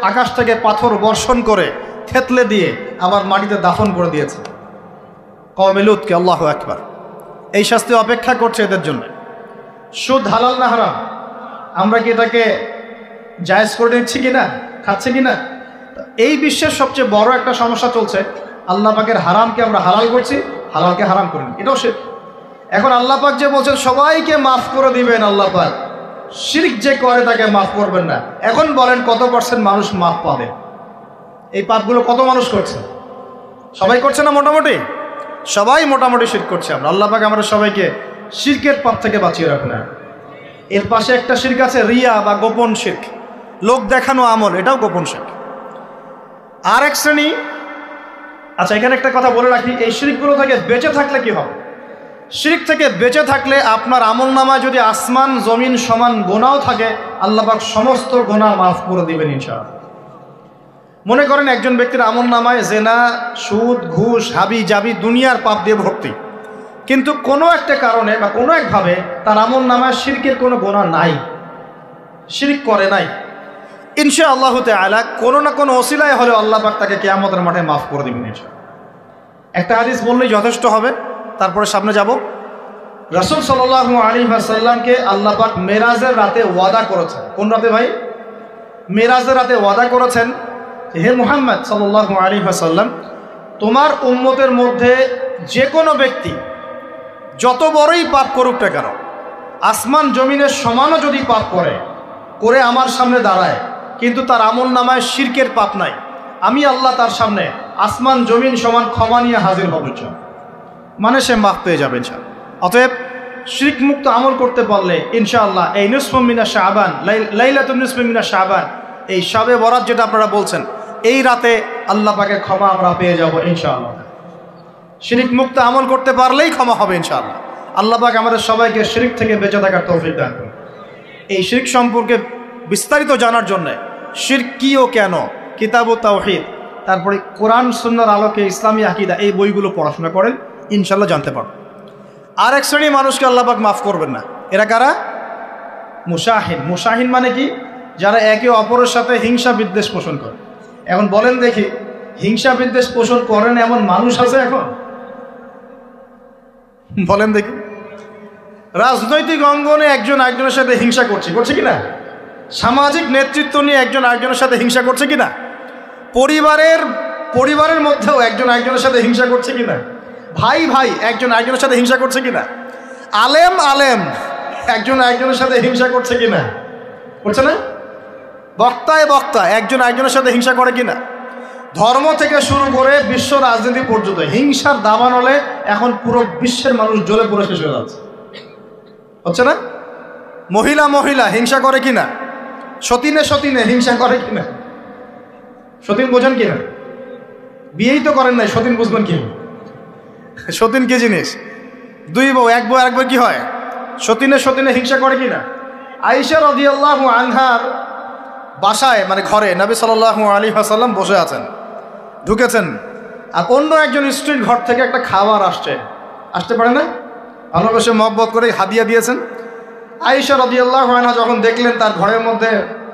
আকাশ থেকে পাথর বর্ষণ করে থেতলে দিয়ে আবার মাটিতে দাফন করে দিয়েছে কওমে লূতকে। আল্লাহু আকবার। এই শাস্তি অপেক্ষা করছে এদের জন্য। সুদ হালাল না হারাম? আমরা কি এটাকে জায়েজ করে নিচ্ছি কিনা, খাচ্ছে কিনা? এই বিশ্বের সবচেয়ে বড় একটা সমস্যা চলছে, আল্লাহ পাকের হারামকে আমরা হালাল করছি, হালালকে হারাম করি। এটাও শিরক। এখন আল্লাহ পাক যে বলছেন সবাইকে মাফ করে দিবেন, আল্লাহ পাক শিরক যে করে তাকে মাফ করবেন না। এখন বলেন কত % মানুষ মাফ পাবে? এই পাপগুলো কত মানুষ করছে? সবাই করছে না? মোটামুটি সবাই মোটামুটি শিরক করছে। আমরা আল্লাহ পাক আমরা সবাইকে শিরকের পাপ থেকে বাঁচিয়ে রাখুন। এর পাশে একটা শিরক আছে রিয়া বা গোপন শিরক, লোক দেখানো আমল, এটাও গোপন শিরক। আর এক শ্রেণী, আচ্ছা এখানে একটা কথা বলে রাখি, এই শিরকগুলো থেকে বেঁচে থাকলে কি হবে? শিরক থেকে বেঁচে থাকলে আপনার আমল নামায় যদি আসমান জমিন সমান গোনাও থাকে, আল্লাহ পাক সমস্ত গোনা মাফ করে দিবেন ইনশাআল্লাহ। মনে করেন একজন ব্যক্তির আমল নামায় জেনা, সুদ, ঘুষ, হাবি জাবি দুনিয়ার পাপ দিয়ে ভর্তি, কিন্তু কোনো একটা কারণে বা কোনো একভাবে তার আমল নামায় শিরকের কোনো গোনা নাই, শিরক করে নাই, ইনশাআল্লাহু তাআলা কোনো না কোনো ওসিলায় হলেও আল্লাহ পাক তাকে কিয়ামতের মাঠে মাফ করে দিবেন ইনশাআল্লাহ। একটা হাদিস বললেই যথেষ্ট হবে, তারপরে সামনে যাব। রাসূল সাল্লাল্লাহু আলাইহি ওয়াসাল্লামকে আল্লাহ পাক মেরাজের রাতে ওয়াদা করেছেন। কোন রাতে ভাই? মেরাজের রাতে ওয়াদা করেছেন, হে মুহাম্মদ সাল্লাল্লাহু আলাইহি ওয়াসাল্লাম, তোমার উম্মতের মধ্যে যে কোনো ব্যক্তি যত বড়ই পাপ করুক না কেন, আসমান জমিনের সমানও যদি পাপ করে আমার সামনে দাঁড়ায়, কিন্তু তার আমল নামায় শিরকের পাপ নাই, আমি আল্লাহ তার সামনে আসমান জমিন সমান ক্ষমা নিয়ে হাজির হব, মানে সে মাফ পেয়ে যাবে ইনশাআল্লাহ। অতএব শিরক মুক্ত আমল করতে পারলে ইনশাআল্লাহ এই নিসফু মিনা শাবান, লাইলাতুন নিসফি মিনা শাবান, এই শবে বরাত যেটা আপনারা বলছেন, এই রাতে আল্লাহ পাকের ক্ষমা আমরা পেয়ে যাব ইনশাআল্লাহ। শিরক মুক্ত আমল করতে পারলেই ক্ষমা হবে ইনশাআল্লাহ। আল্লাহ পাক আমাদের সবাইকে শিরক থেকে বেঁচে থাকার তৌফিক দান করুন। এই শিরক সম্পর্কে বিস্তারিত জানার জন্য শিরক কি ও কেন, কিতাব ও তাওহীদ, তারপরে কোরআন সুন্নাহর আলোকে ইসলামী আকীদা, এই বইগুলো পড়াশোনা করেন, ইনশাআল্লাহ জানতে পারবেন। আর এক শ্রেণী মানুষকে আল্লাহ পাক মাফ করবেন না। এরা কারা? মুশাহিন। মুশাহিন মানে কি? যারা একে অপরের সাথে হিংসা বিদ্বেষ পোষণ করে। এখন বলেন দেখি, হিংসা বিদ্বেষ পোষণ করেন এমন মানুষ আছে এখন? বলেন দেখি। রাজনৈতিক অঙ্গনে একজন আরেকজনের সাথে হিংসা করছে কিনা? সামাজিক নেতৃত্ব নিয়ে একজন আরেকজনের সাথে হিংসা করছে কিনা? পরিবারের মধ্যেও একজন আরেকজনের সাথে হিংসা করছে কিনা? ভাই একজন আরেকজনের সাথে হিংসা করছে কিনা? আলেম একজন আরেকজনের সাথে হিংসা করছে কিনা? করছে না? বক্তা একজন আরেকজনের সাথে হিংসা করে কিনা? ধর্ম থেকে শুরু করে বিশ্ব রাজনীতি পর্যন্ত হিংসার দাবানলে এখন পুরো বিশ্বের মানুষ জ্বলে পুরো শেষ হয়ে যাচ্ছে, হচ্ছে না? মহিলা হিংসা করে কিনা? সতীনে হিংসা করে কিনা? সতীন বোঝেন কিনা? বিয়েই তো করেন নাই, সতীন বুঝবেন কি? সতীন কি জিনিস? দুই বউ, এক বউ আরেক বউ কি হয়? সতীনে হিংসা করে কিনা? আয়েশা রাদিয়াল্লাহু আনহার বাসায়, মানে ঘরে নবী সাল্লাল্লাহু আলাইহি ওয়াসাল্লাম বসে আছেন, ঢুকেছেন, আর অন্য একজন স্ত্রীর ঘর থেকে একটা খাবার আসতে পারে না? ভালোবেসে মহব্বত করে হাদিয়া দিয়েছেন। আয়েশা রাদিয়াল্লাহু আনহা যখন দেখলেন তার ঘরের মধ্যে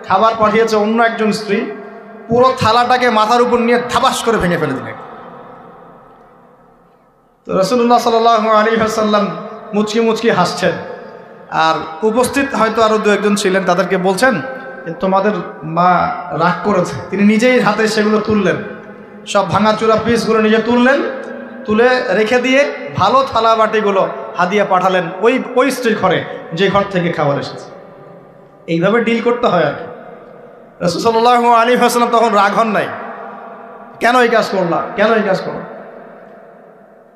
খাবার পাঠিয়েছে অন্য একজন স্ত্রী, পুরো থালাটাকে মাথার উপর নিয়ে ধাবাস করে ভেঙে ফেলে দিলেন। তো রাসূলুল্লাহ সাল্লাল্লাহু আলাইহি ওয়াসাল্লাম মুচকি মুচকি হাসছেন, আর উপস্থিত হয়তো আরও দু একজন ছিলেন, তাদেরকে বলছেন তোমাদের মা রাগ করেছে। তিনি নিজেই হাতে সেগুলো তুললেন, সব ভাঙাচোরা পিসগুলো নিজে তুললেন, তুলে রেখে দিয়ে ভালো থালা বাটিগুলো হাদিয়া পাঠালেন ওই স্ত্রীর ঘরে যে ঘর থেকে খাবার এসেছে। এইভাবে ডিল করতে হয় আর কি। রাসূল সাল্লাল্লাহু আলাইহি ওয়াসাল্লাম তখন রাগ হন নাই, কেন এই কাজ করলাম, কেন এই কাজ করলাম।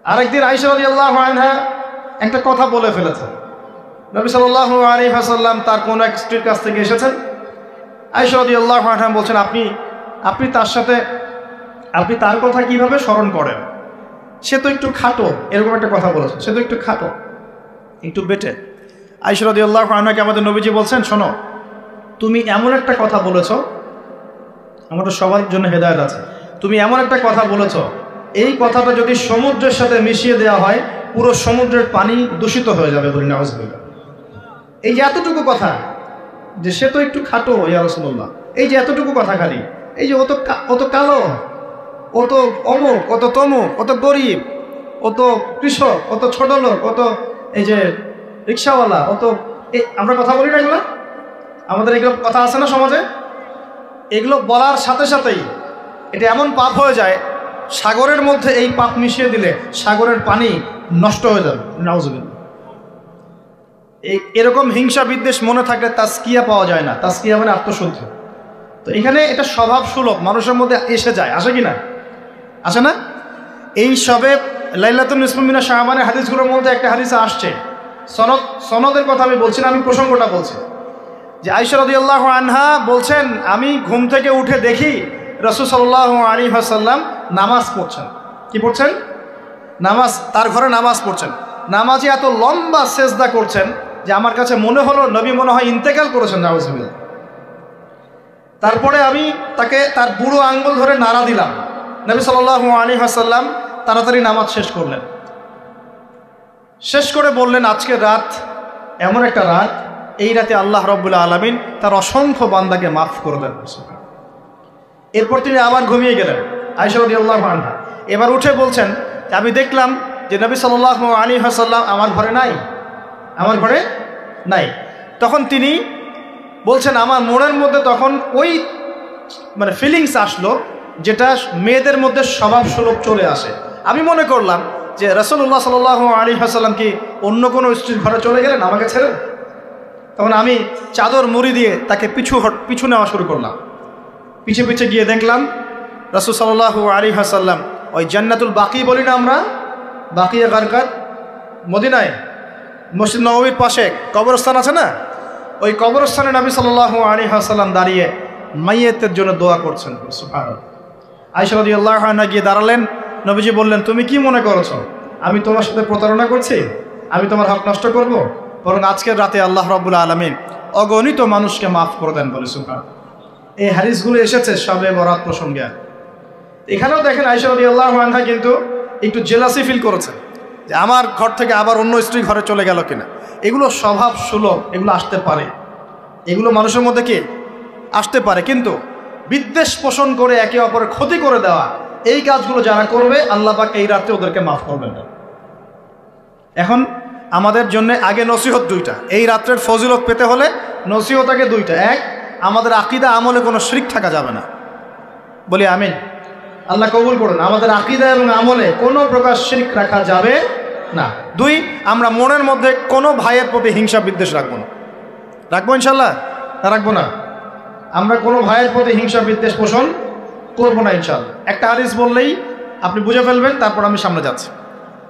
আরেকদিন আয়েশা রাদিয়াল্লাহু আনহা একটা কথা বলে ফেলেছেন। নবী সাল্লাল্লাহু আলাইহি ওয়াসাল্লাম তার কোন এক স্ত্রীর কাছ থেকে এসেছেন। আয়েশা রাদিয়াল্লাহু আনহা বলছেন, আপনি তার সাথে আপনি তার কথা কিভাবে স্মরণ করেন? সে তো একটু খাটো, এরকম একটা কথা বলেছেন, সে তো একটু খাটো, একটু বেটে। আয়েশা রাদিয়াল্লাহু আনহাকে আমাদের নবীজি বলছেন, শোনো, তুমি এমন একটা কথা বলেছো, আমাদের সবার জন্য হেদায়েত আছে, তুমি এমন একটা কথা বলেছো, এই কথাটা যদি সমুদ্রের সাথে মিশিয়ে দেওয়া হয় পুরো সমুদ্রের পানি দূষিত হয়ে যাবে, বলি নাউযুবিল্লাহ। এই যে এতটুকু কথা, যে সে তো একটু খাটো ইয়া রাসূলুল্লাহ, এই যে এতটুকু কথা খালি, এই যে অত কালো, অত অমুক, অত তমুক, অত গরিব, অত কৃষক, অত ছোট লোক, অত এই যে রিক্সাওয়ালা, অত আমরা কথা বলি না এগুলো, আমাদের এগুলো কথা আছে না সমাজে, এগুলো বলার সাথে সাথেই এটা এমন পাপ হয়ে যায়, সাগরের মধ্যে এই পাপ মিশিয়ে দিলে সাগরের পানি নষ্ট হয়ে যাবে, নাউযুবিল্লাহ। এরকম হিংসা বিদ্বেষ মনে থাকলে তাজকিয়া পাওয়া যায় না, তাজকিয়া মানে আত্মশুদ্ধি। তো এখানে এটা স্বভাব সুলভ মানুষের মধ্যে এসে যায়, আসে কি না, আসে না? এই সবে লাইলাতুন নিসফু মিনাশ শাবানের হাদিসগুলোর মধ্যে একটা হাদিসে আসছে, সনদের কথা আমি বলছি না, আমি প্রসঙ্গটা বলছি, যে আয়েশা রাদিয়াল্লাহু আনহা বলছেন, আমি ঘুম থেকে উঠে দেখি রাসূল সাল্লাল্লাহু আলাইহি ওয়াসাল্লাম নামাজ পড়ছেন। কি পড়ছেন? নামাজ, তার ঘরে নামাজ পড়ছেন। নামাজে এত লম্বা সেজদা করছেন যে আমার কাছে মনে হলো নবী মনে হয় ইন্তেকাল করেছেন, নাউযুবিল্লাহ। তারপরে আমি তাকে তার বুড়ো আঙ্গুল ধরে নাড়া দিলাম। নবী সাল্লাল্লাহু আলাইহি ওয়াসাল্লাম তাড়াতাড়ি নামাজ শেষ করলেন, শেষ করে বললেন, আজকের রাত এমন একটা রাত, এই রাতে আল্লাহ রাব্বুল আলামিন তার অসংখ্য বান্দাকে মাফ করে দেন। এরপর তিনি আবার ঘুমিয়ে গেলেন, আয়েশা রাদিয়াল্লাহু আনহা। এবার উঠে বলছেন, আমি দেখলাম যে নবী সাল্লাল্লাহু আলাইহি ওয়াসাল্লাম আমার ঘরে নাই। তখন তিনি বলছেন, আমার মনের মধ্যে তখন ওই মানে ফিলিংস আসলো যেটা মেয়েদের মধ্যে স্বভাব সুলভ চলে আসে। আমি মনে করলাম যে রাসূলুল্লাহ সাল্লাল্লাহু আলাইহি ওয়াসাল্লাম কি অন্য কোনো স্ত্রীর ঘরে চলে গেলেন আমাকে ছেড়ে। তখন আমি চাদর মুড়ি দিয়ে তাকে পিছু নেওয়া শুরু করলাম। পিছে পিছে গিয়ে দেখলাম রাসূল সাল্লাল্লাহু আলাইহি ওয়াসাল্লাম ওই জান্নাতুল বাকি বলি না আমরা, বাকিয়ে গারকাত, মদিনায় মসজিদ নববীর পাশে কবরস্থান আছে না, ওই কবরস্থানে নবী সাল্লাল্লাহু আলাইহি ওয়াসাল্লাম দাঁড়িয়ে মাইয়েতের জন্য দোয়া করছেন। সুবহানাল্লাহ। আয়েশা রাদিয়াল্লাহু আনহা গিয়ে দাঁড়ালেন, নবীজি বললেন, তুমি কি মনে করছো আমি তোমার সাথে প্রতারণা করছি, আমি তোমার হক নষ্ট করব? বরং আজকের রাতে আল্লাহ রাব্বুল আলামিন অগণিত মানুষকে মাফ করে দেন, বলে সুবহানাল্লাহ। এই হাদিসগুলো এসেছে শবে বরাত প্রসঙ্গে। এখানেও দেখেন আয়েশা রাদিয়াল্লাহু আনহা কিন্তু একটু জেলাসি ফিল করেছেন যে আমার ঘর থেকে আবার অন্য স্ত্রী ঘরে চলে গেল কিনা। এগুলো স্বভাব সুলভ, এগুলো আসতে পারে, এগুলো মানুষের মধ্যে কি আসতে পারে, কিন্তু বিদ্বেষ পোষণ করে একে অপরের ক্ষতি করে দেওয়া, এই কাজগুলো যারা করবে আল্লাহ পাক এই রাতে ওদেরকে মাফ করবেন না। এখন আমাদের জন্য আগে নসিহত দুইটা, এই রাত্রের ফজিলত পেতে হলে নসিহত আগে দুইটা। এক, আমাদের আকীদা আমলে কোনো শিরক থাকা যাবে না, বলি আমিন। আল্লাহ কবুল করুন। আমাদের আকীদা এবং আমলে কোনো প্রকার শিরক রাখা যাবে না। দুই, আমরা মনের মধ্যে কোনো ভাইয়ের প্রতি হিংসা বিদ্বেষ রাখবো না। রাখবো ইনশাল্লাহ? রাখবো না। আমরা কোনো ভাইয়ের প্রতি হিংসা বিদ্বেষ পোষণ করবো না ইনশাল্লাহ। একটা হাদিস বললেই আপনি বুঝে ফেলবেন, তারপর আমি সামনে যাচ্ছি,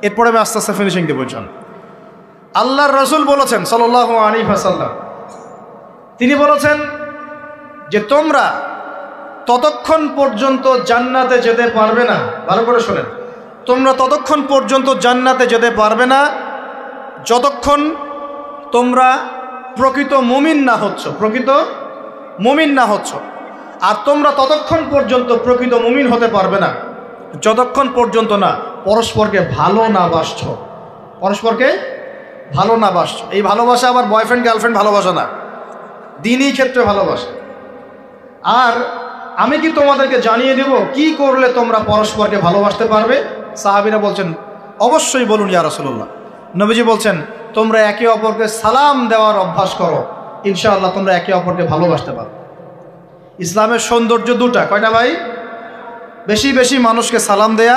এরপরে আমি আস্তে আস্তে ফিনিশিং দেবো ইনশাল্লাহ। আল্লাহর রাসূল বলেছেন সাল্লাল্লাহু আলাইহি ওয়াসাল্লাম, তিনি বলেছেন যে তোমরা ততক্ষণ পর্যন্ত জান্নাতে যেতে পারবে না, ভালো করে শোনেন, তোমরা ততক্ষণ পর্যন্ত জান্নাতে যেতে পারবে না যতক্ষণ তোমরা প্রকৃত মুমিন না হচ্ছ, প্রকৃত মুমিন না হচ্ছ। আর তোমরা ততক্ষণ পর্যন্ত প্রকৃত মুমিন হতে পারবে না যতক্ষণ পর্যন্ত না পরস্পরকে ভালো না বাসছ, পরস্পরকে ভালো না বাসছো। এই ভালোবাসা আবার বয়ফ্রেন্ড গার্লফ্রেন্ড ভালোবাসা না, দিনই ক্ষেত্রে ভালোবাসা। আর আমি কি তোমাদেরকে জানিয়ে দেব কি করলে তোমরা পরস্পরকে ভালোবাসতে পারবে? সাহাবীরা বলছেন অবশ্যই বলুন ইয়া রাসূলুল্লাহ। নবীজি বলছেন তোমরা একে অপরকে সালাম দেওয়ার অভ্যাস করো, ইনশাআল্লাহ তোমরা একে অপরকে ভালোবাসতে পারবে। ইসলামের সৌন্দর্য দুটা, কয়টা ভাই? বেশি বেশি মানুষকে সালাম দেয়া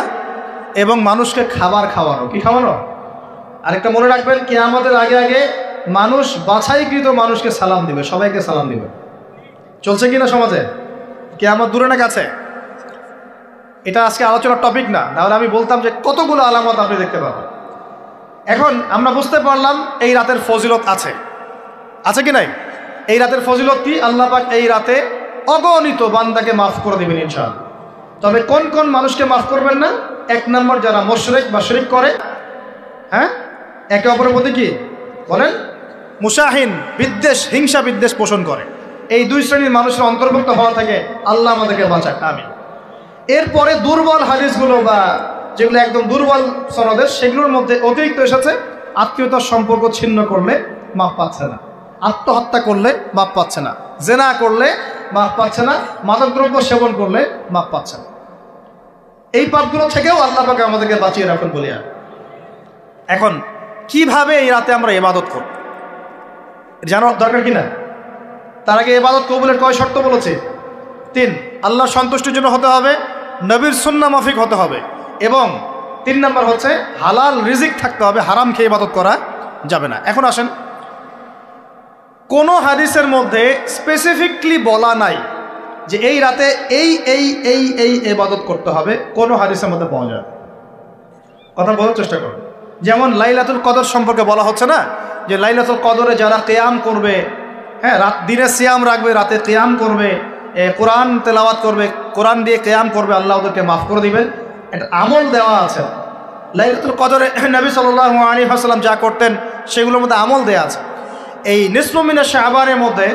এবং মানুষকে খাবার খাওয়ানো। কি খাওয়ানো? আরেকটা মনে রাখবেন, কিয়ামতের আগে আগে মানুষ বাছাইকৃত মানুষকে সালাম দিবে, সবাইকে সালাম দিবে। চলছে কিনা সমাজে? কিয়ামত দূরে না কাছে? এটা আজকে আলোচনার টপিক না, তাহলে আমি বলতাম যে কতগুলো আলামত আপনি দেখতে পাবেন। এখন আমরা বুঝতে পারলাম এই রাতের ফজিলত আছে, আছে কি নাই? এই রাতের ফজিলত কি? আল্লাহ পাক এই রাতে অগণিত বান্দাকে মাফ করে দিবেন ইনশাআল্লাহ। তবে কোন কোন মানুষকে মাফ করবেন না? এক নম্বর, যারা মুশরিক বা শিরক করে, হ্যাঁ, একে অপরের প্রতি কি বলেন, মুশাহিন, বিদ্বেষ, হিংসা বিদ্বেষ পোষণ করে, এই দুই শ্রেণীর মানুষের অন্তর্ভুক্ত হওয়া থেকে আল্লাহ আমাদেরকে বাঁচাক, আমিন। এরপরে দুর্বল হাদিসগুলো বা যেগুলো একদম দুর্বল সনদের, সেগুলোর মধ্যে অতিরিক্ত এসেছে আত্মীয়তার সম্পর্ক ছিন্ন করলে মাপ পাচ্ছে না, আত্মহত্যা করলে মাপ পাচ্ছে না, জেনা করলে মাপ পাচ্ছে না, মাদকদ্রব্য সেবন করলে মাপ পাচ্ছে না। এই পাপগুলো থেকেও আল্লাহ পাক আমাদেরকে বাঁচিয়ে রাখুন বলিয়া। এখন কিভাবে এই রাতে আমরা ইবাদত করব জানো দরকার কিনা? তার আগে ইবাদত কবুলের কয় শর্ত বলেছে? 3। আল্লাহর সন্তুষ্টির জন্য হতে হবে, নবীর সুন্নাহ মাফিক হতে হবে, এবং 3 নম্বর হচ্ছে হালাল রিজিক থাকতে হবে, হারাম খেয়ে ইবাদত করা যাবে না। এখন আসেন, কোন হাদিসের মধ্যে স্পেসিফিকলি বলা নাই যে এই রাতে এই এই এই এই ইবাদত করতে হবে, কোন হাদিসের মধ্যে পাওয়া যায়? কথা বলার চেষ্টা করুন। যেমন লাইলাতুল কদর সম্পর্কে বলা হচ্ছে না, যে লাইলাতুল কদরে যারা কিয়াম করবে, হ্যাঁ, রাত দিনে সিয়াম রাখবে, রাতে কিয়াম করবে, কোরআন তেলাওয়াত করবে, কোরআন দিয়ে কিয়াম করবে, আল্লাহ ওদেরকে মাফ করে দিবেন। একটা আমল দেওয়া আছে লাইলাতুল কদরে। নবী সাল্লাল্লাহু আলাইহি ওয়াসাল্লাম যা করতেন সেগুলোর মধ্যে আমল দেওয়া আছে। এই নিসফু মিনা শাবানের মধ্যে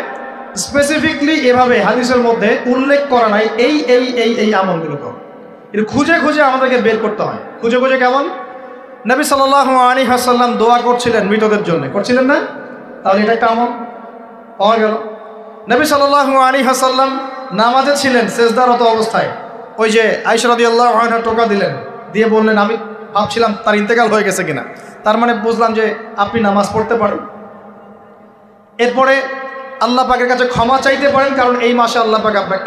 স্পেসিফিকলি এভাবে হাদিসের মধ্যে উল্লেখ করা নাই এই এই এই এই আমলগুলো করো। এটা খুঁজে খুঁজে আমাদেরকে বের করতে হয়। খুঁজে খুঁজে কেমন? নবী সাল্লাল্লাহু আলাইহি ওয়াসাল্লাম দোয়া করছিলেন মৃতদের জন্য, করছিলেন না? তাহলে এটা একটা আমল পাওয়া গেল। নবী সাল্লাল্লাহু আলাইহি ওয়াসাল্লাম নামাজে ছিলেন, সেজদারত অবস্থায় ওই যে আয়েশা রাদিয়াল্লাহু আনহা টোকা দিলেন, দিয়ে বললেন আমি ভাবছিলাম তার ইন্তেকাল হয়ে গেছে কিনা, তার মানে বুঝলাম যে আপনি নামাজ পড়তে পারেন। এরপরে আল্লাহ পাকের কাছে ক্ষমা চাইতে পারেন, কারণ এই মাসে আল্লাহ পাক আপনাকে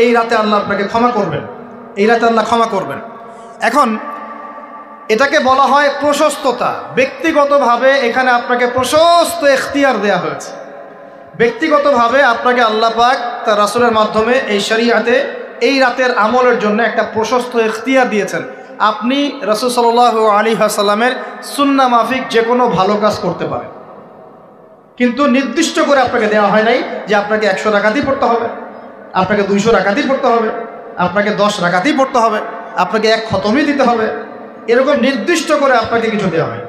এই রাতে আল্লাহ আপনাকে ক্ষমা করবেন, এই রাতে আল্লাহ ক্ষমা করবেন। এখন এটাকে বলা হয় প্রশস্ততা। ব্যক্তিগতভাবে এখানে আপনাকে প্রশস্ত এখতিয়ার দেয়া হয়েছে। ব্যক্তিগতভাবে আপনাকে আল্লাহ পাক তার রাসূলের মাধ্যমে এই শরীয়তে এই রাতের আমলের জন্য একটা প্রশস্ত এখতিয়ার দিয়েছেন। আপনি রাসূল সাল্লাল্লাহু আলাইহি ওয়াসাল্লামের সুন্নাহ মাফিক যে কোনো ভালো কাজ করতে পারেন, কিন্তু নির্দিষ্ট করে আপনাকে দেওয়া হয় নাই যে আপনাকে 100 রাকাতই পড়তে হবে, আপনাকে 200 রাকাতই পড়তে হবে, আপনাকে 10 রাকাতই পড়তে হবে, আপনাকে 1 খতমই দিতে হবে, এরকম নির্দিষ্ট করে আপনাকে কিছু দেওয়া হয়।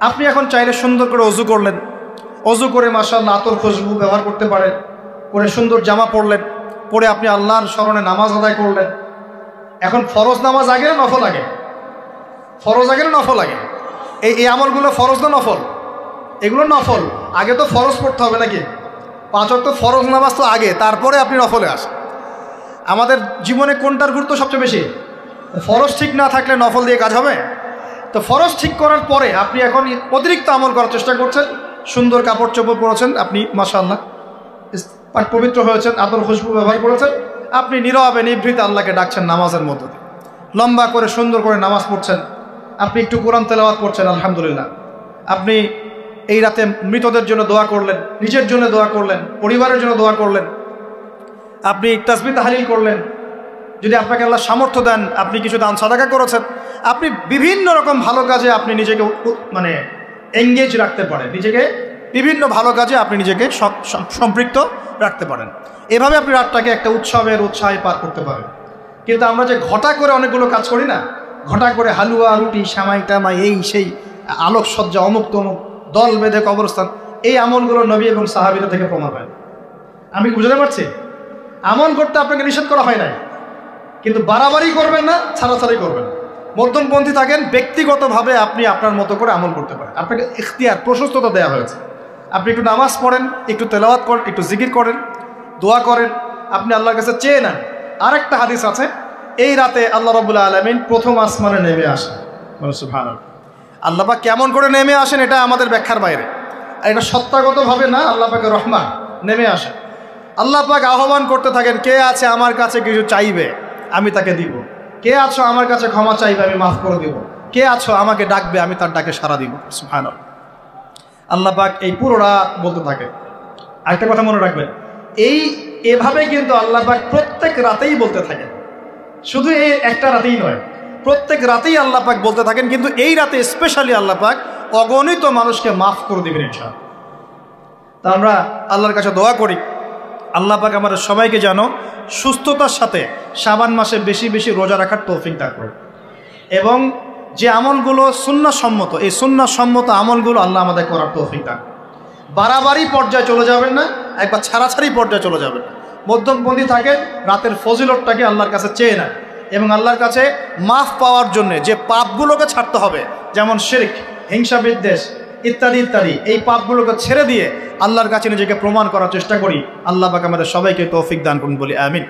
আপনি এখন চাইলে সুন্দর করে অজু করলেন, অজু করে মাশাআল্লাহ আতর খুশবু ব্যবহার করতে পারেন, করে সুন্দর জামা পরলেন, পরে আপনি আল্লাহর স্মরণে নামাজ আদায় করলেন। এখন ফরজ নামাজ আগে না নফল আগে? ফরজ আগে না নফল আগে? এই আমলগুলো ফরজ না নফল? এগুলো নফল। আগে তো ফরজ পড়তে হবে নাকি? 5 ওয়াক্ত ফরজ নামাজ তো আগে, তারপরে আপনি নফলে আসেন। আমাদের জীবনে কোনটার গুরুত্ব সবচেয়ে বেশি? ফরজ ঠিক না থাকলে নফল দিয়ে কাজ হবে? তো ফরজ ঠিক করার পরে আপনি এখন অতিরিক্ত আমল করার চেষ্টা করছেন, সুন্দর কাপড় চোপড় পরেছেন, আপনি মাশাআল্লাহ পবিত্র হয়েছেন, আতর খুশবু ব্যবহার করেছেন, আপনি নীরবে নিভৃত আল্লাহকে ডাকছেন নামাজের মধ্যে, লম্বা করে সুন্দর করে নামাজ পড়ছেন, আপনি একটু কোরআন তেলাওয়াত করছেন, আলহামদুলিল্লাহ। আপনি এই রাতে মৃতদের জন্য দোয়া করলেন, নিজের জন্য দোয়া করলেন, পরিবারের জন্য দোয়া করলেন, আপনি তাসবিহ তাহলিল করলেন, যদি আপনাকে আল্লাহ সামর্থ্য দেন আপনি কিছু দান সাদাকা করেছেন, আপনি বিভিন্ন রকম ভালো কাজে আপনি নিজেকে মানে এঙ্গেজ রাখতে পারেন, নিজেকে বিভিন্ন ভালো কাজে আপনি নিজেকে সম্পৃক্ত রাখতে পারেন। এভাবে আপনি রাতটাকে একটা উৎসাহে পার করতে পারেন। কিন্তু আমরা যে ঘটা করে অনেকগুলো কাজ করি না, ঘটা করে হালুয়া রুটি সামাই টামাই এই সেই আলোকসজ্জা অমুক তমুক দল বেঁধে কবরস্থান, এই আমলগুলো নবী এবং সাহাবীরা থেকে প্রমাণ হয়। আমি বুঝতে পারছি, আমল করতে আপনাকে নিষেধ করা হয় নাই, কিন্তু বাড়াবাড়ি করবেন না, ছাড়াছাড়ি করবেন। মধ্যমপন্থী থাকেন, ব্যক্তিগতভাবে আপনি আপনার মতো করে আমল করতে পারেন। আপনাকে ইখতিয়ার, প্রশস্ততা দেওয়া হয়েছে। আপনি একটু নামাজ পড়েন, একটু তেলাওয়াত করেন, একটু জিকির করেন, দোয়া করেন, আপনি আল্লাহর কাছে চেয়ে নেন। আরেকটা হাদিস আছে, এই রাতে আল্লাহ রাব্বুল আলামিন প্রথম আসমানে নেমে আসেন। সুবহানাল্লাহ। আল্লাহ পাক কেমন করে নেমে আসেন এটা আমাদের ব্যাখ্যার বাইরে, আর এটা সত্তাগতভাবে না, আল্লাহ পাকের রহমান নেমে আসেন। আল্লাহ পাক আহ্বান করতে থাকেন, কে আছে আমার কাছে কিছু চাইবে আমি তাকে দিব, কে আছো আমার কাছে ক্ষমা চাইবে আমি মাফ করে দিব, কে আছো আমাকে ডাকবে আমি তার ডাকে সাড়া দিব। সুবহানাল্লাহ। আল্লাহ পাক এই পুরো রাত বলতে থাকে। আরেকটা কথা মনে রাখবেন, এভাবে কিন্তু আল্লাহ পাক প্রত্যেক রাতেই বলতে থাকেন, শুধু এই একটা রাতেই নয়, প্রত্যেক রাতেই আল্লাহ পাক বলতে থাকেন। কিন্তু এই রাতে স্পেশালি আল্লাহ পাক অগণিত মানুষকে মাফ করে দিবেন ইনশাআল্লাহ। তা আমরা আল্লাহর কাছে দোয়া করি, আল্লাহ পাক আমাদের সবাইকে যেন সুস্থতার সাথে শাবান মাসে বেশি বেশি রোজা রাখার তৌফিক দান করে, এবং যে আমলগুলো সুন্নাহসম্মত, এই সুন্নাহসম্মত আমলগুলো আল্লাহ আমাদের করার তৌফিক দান। বাড়াবাড়ি পর্যায়ে চলে যাবেন না, একবার ছাড়াছাড়ি পর্যায়ে চলে যাবেন। মধ্যমপন্থী থাকেন, রাতের ফজিলতটাকে আল্লাহর কাছে চেয়ে নেন, এবং আল্লাহর কাছে মাফ পাওয়ার জন্যে যে পাপগুলোকে ছাড়তে হবে, যেমন শিরক, হিংসা বিদ্বেষ ইত্যাদি ইত্যাদি, এই পাপগুলোকে ছেড়ে দিয়ে আল্লাহর কাছে নিজেকে প্রমাণ করার চেষ্টা করি। আল্লাহ পাক আমাদের সবাইকে তৌফিক দান করুন, বলি আমিন।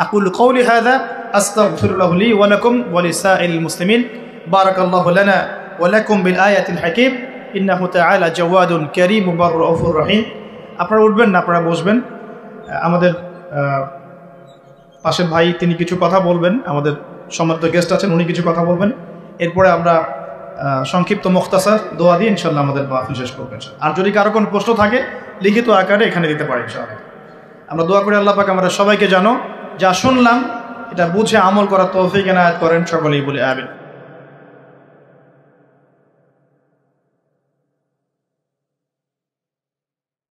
আকুলু কওলি হাযা আস্তাগফিরুল্লাহু লি ওয়া লাকুম ওয়া লিসাইরিল মুসলিমিন। বারাকাল্লাহু লানা ওয়া লাকুম বিল আয়াতিল হাকীম। ইন্নাহু তাআলা জাওয়াদুন কারীম রাউফুর রহিম। আপনারা উঠবেন না, আপনারা বসবেন। আমাদের পাশের ভাই তিনি কিছু কথা বলবেন, আমাদের সম্মানিত গেস্ট আছেন উনি কিছু কথা বলবেন, এরপরে আমরা সংক্ষিপ্ত মুখতাসার দোয়া দিয়ে ইনশাআল্লাহ আমাদের মাহফিল শেষ করবেন। আর যদি কারো কোনো প্রশ্ন থাকে লিখিত আকারে এখানে দিতে পারি ইনশাআল্লাহ। আমরা দোয়া করি আল্লাহ পাক আমরা সবাইকে জানো যা শুনলাম এটা বুঝে আমল করার তৌফিক এনায়েত করেন, সকলেই বলি আমিন।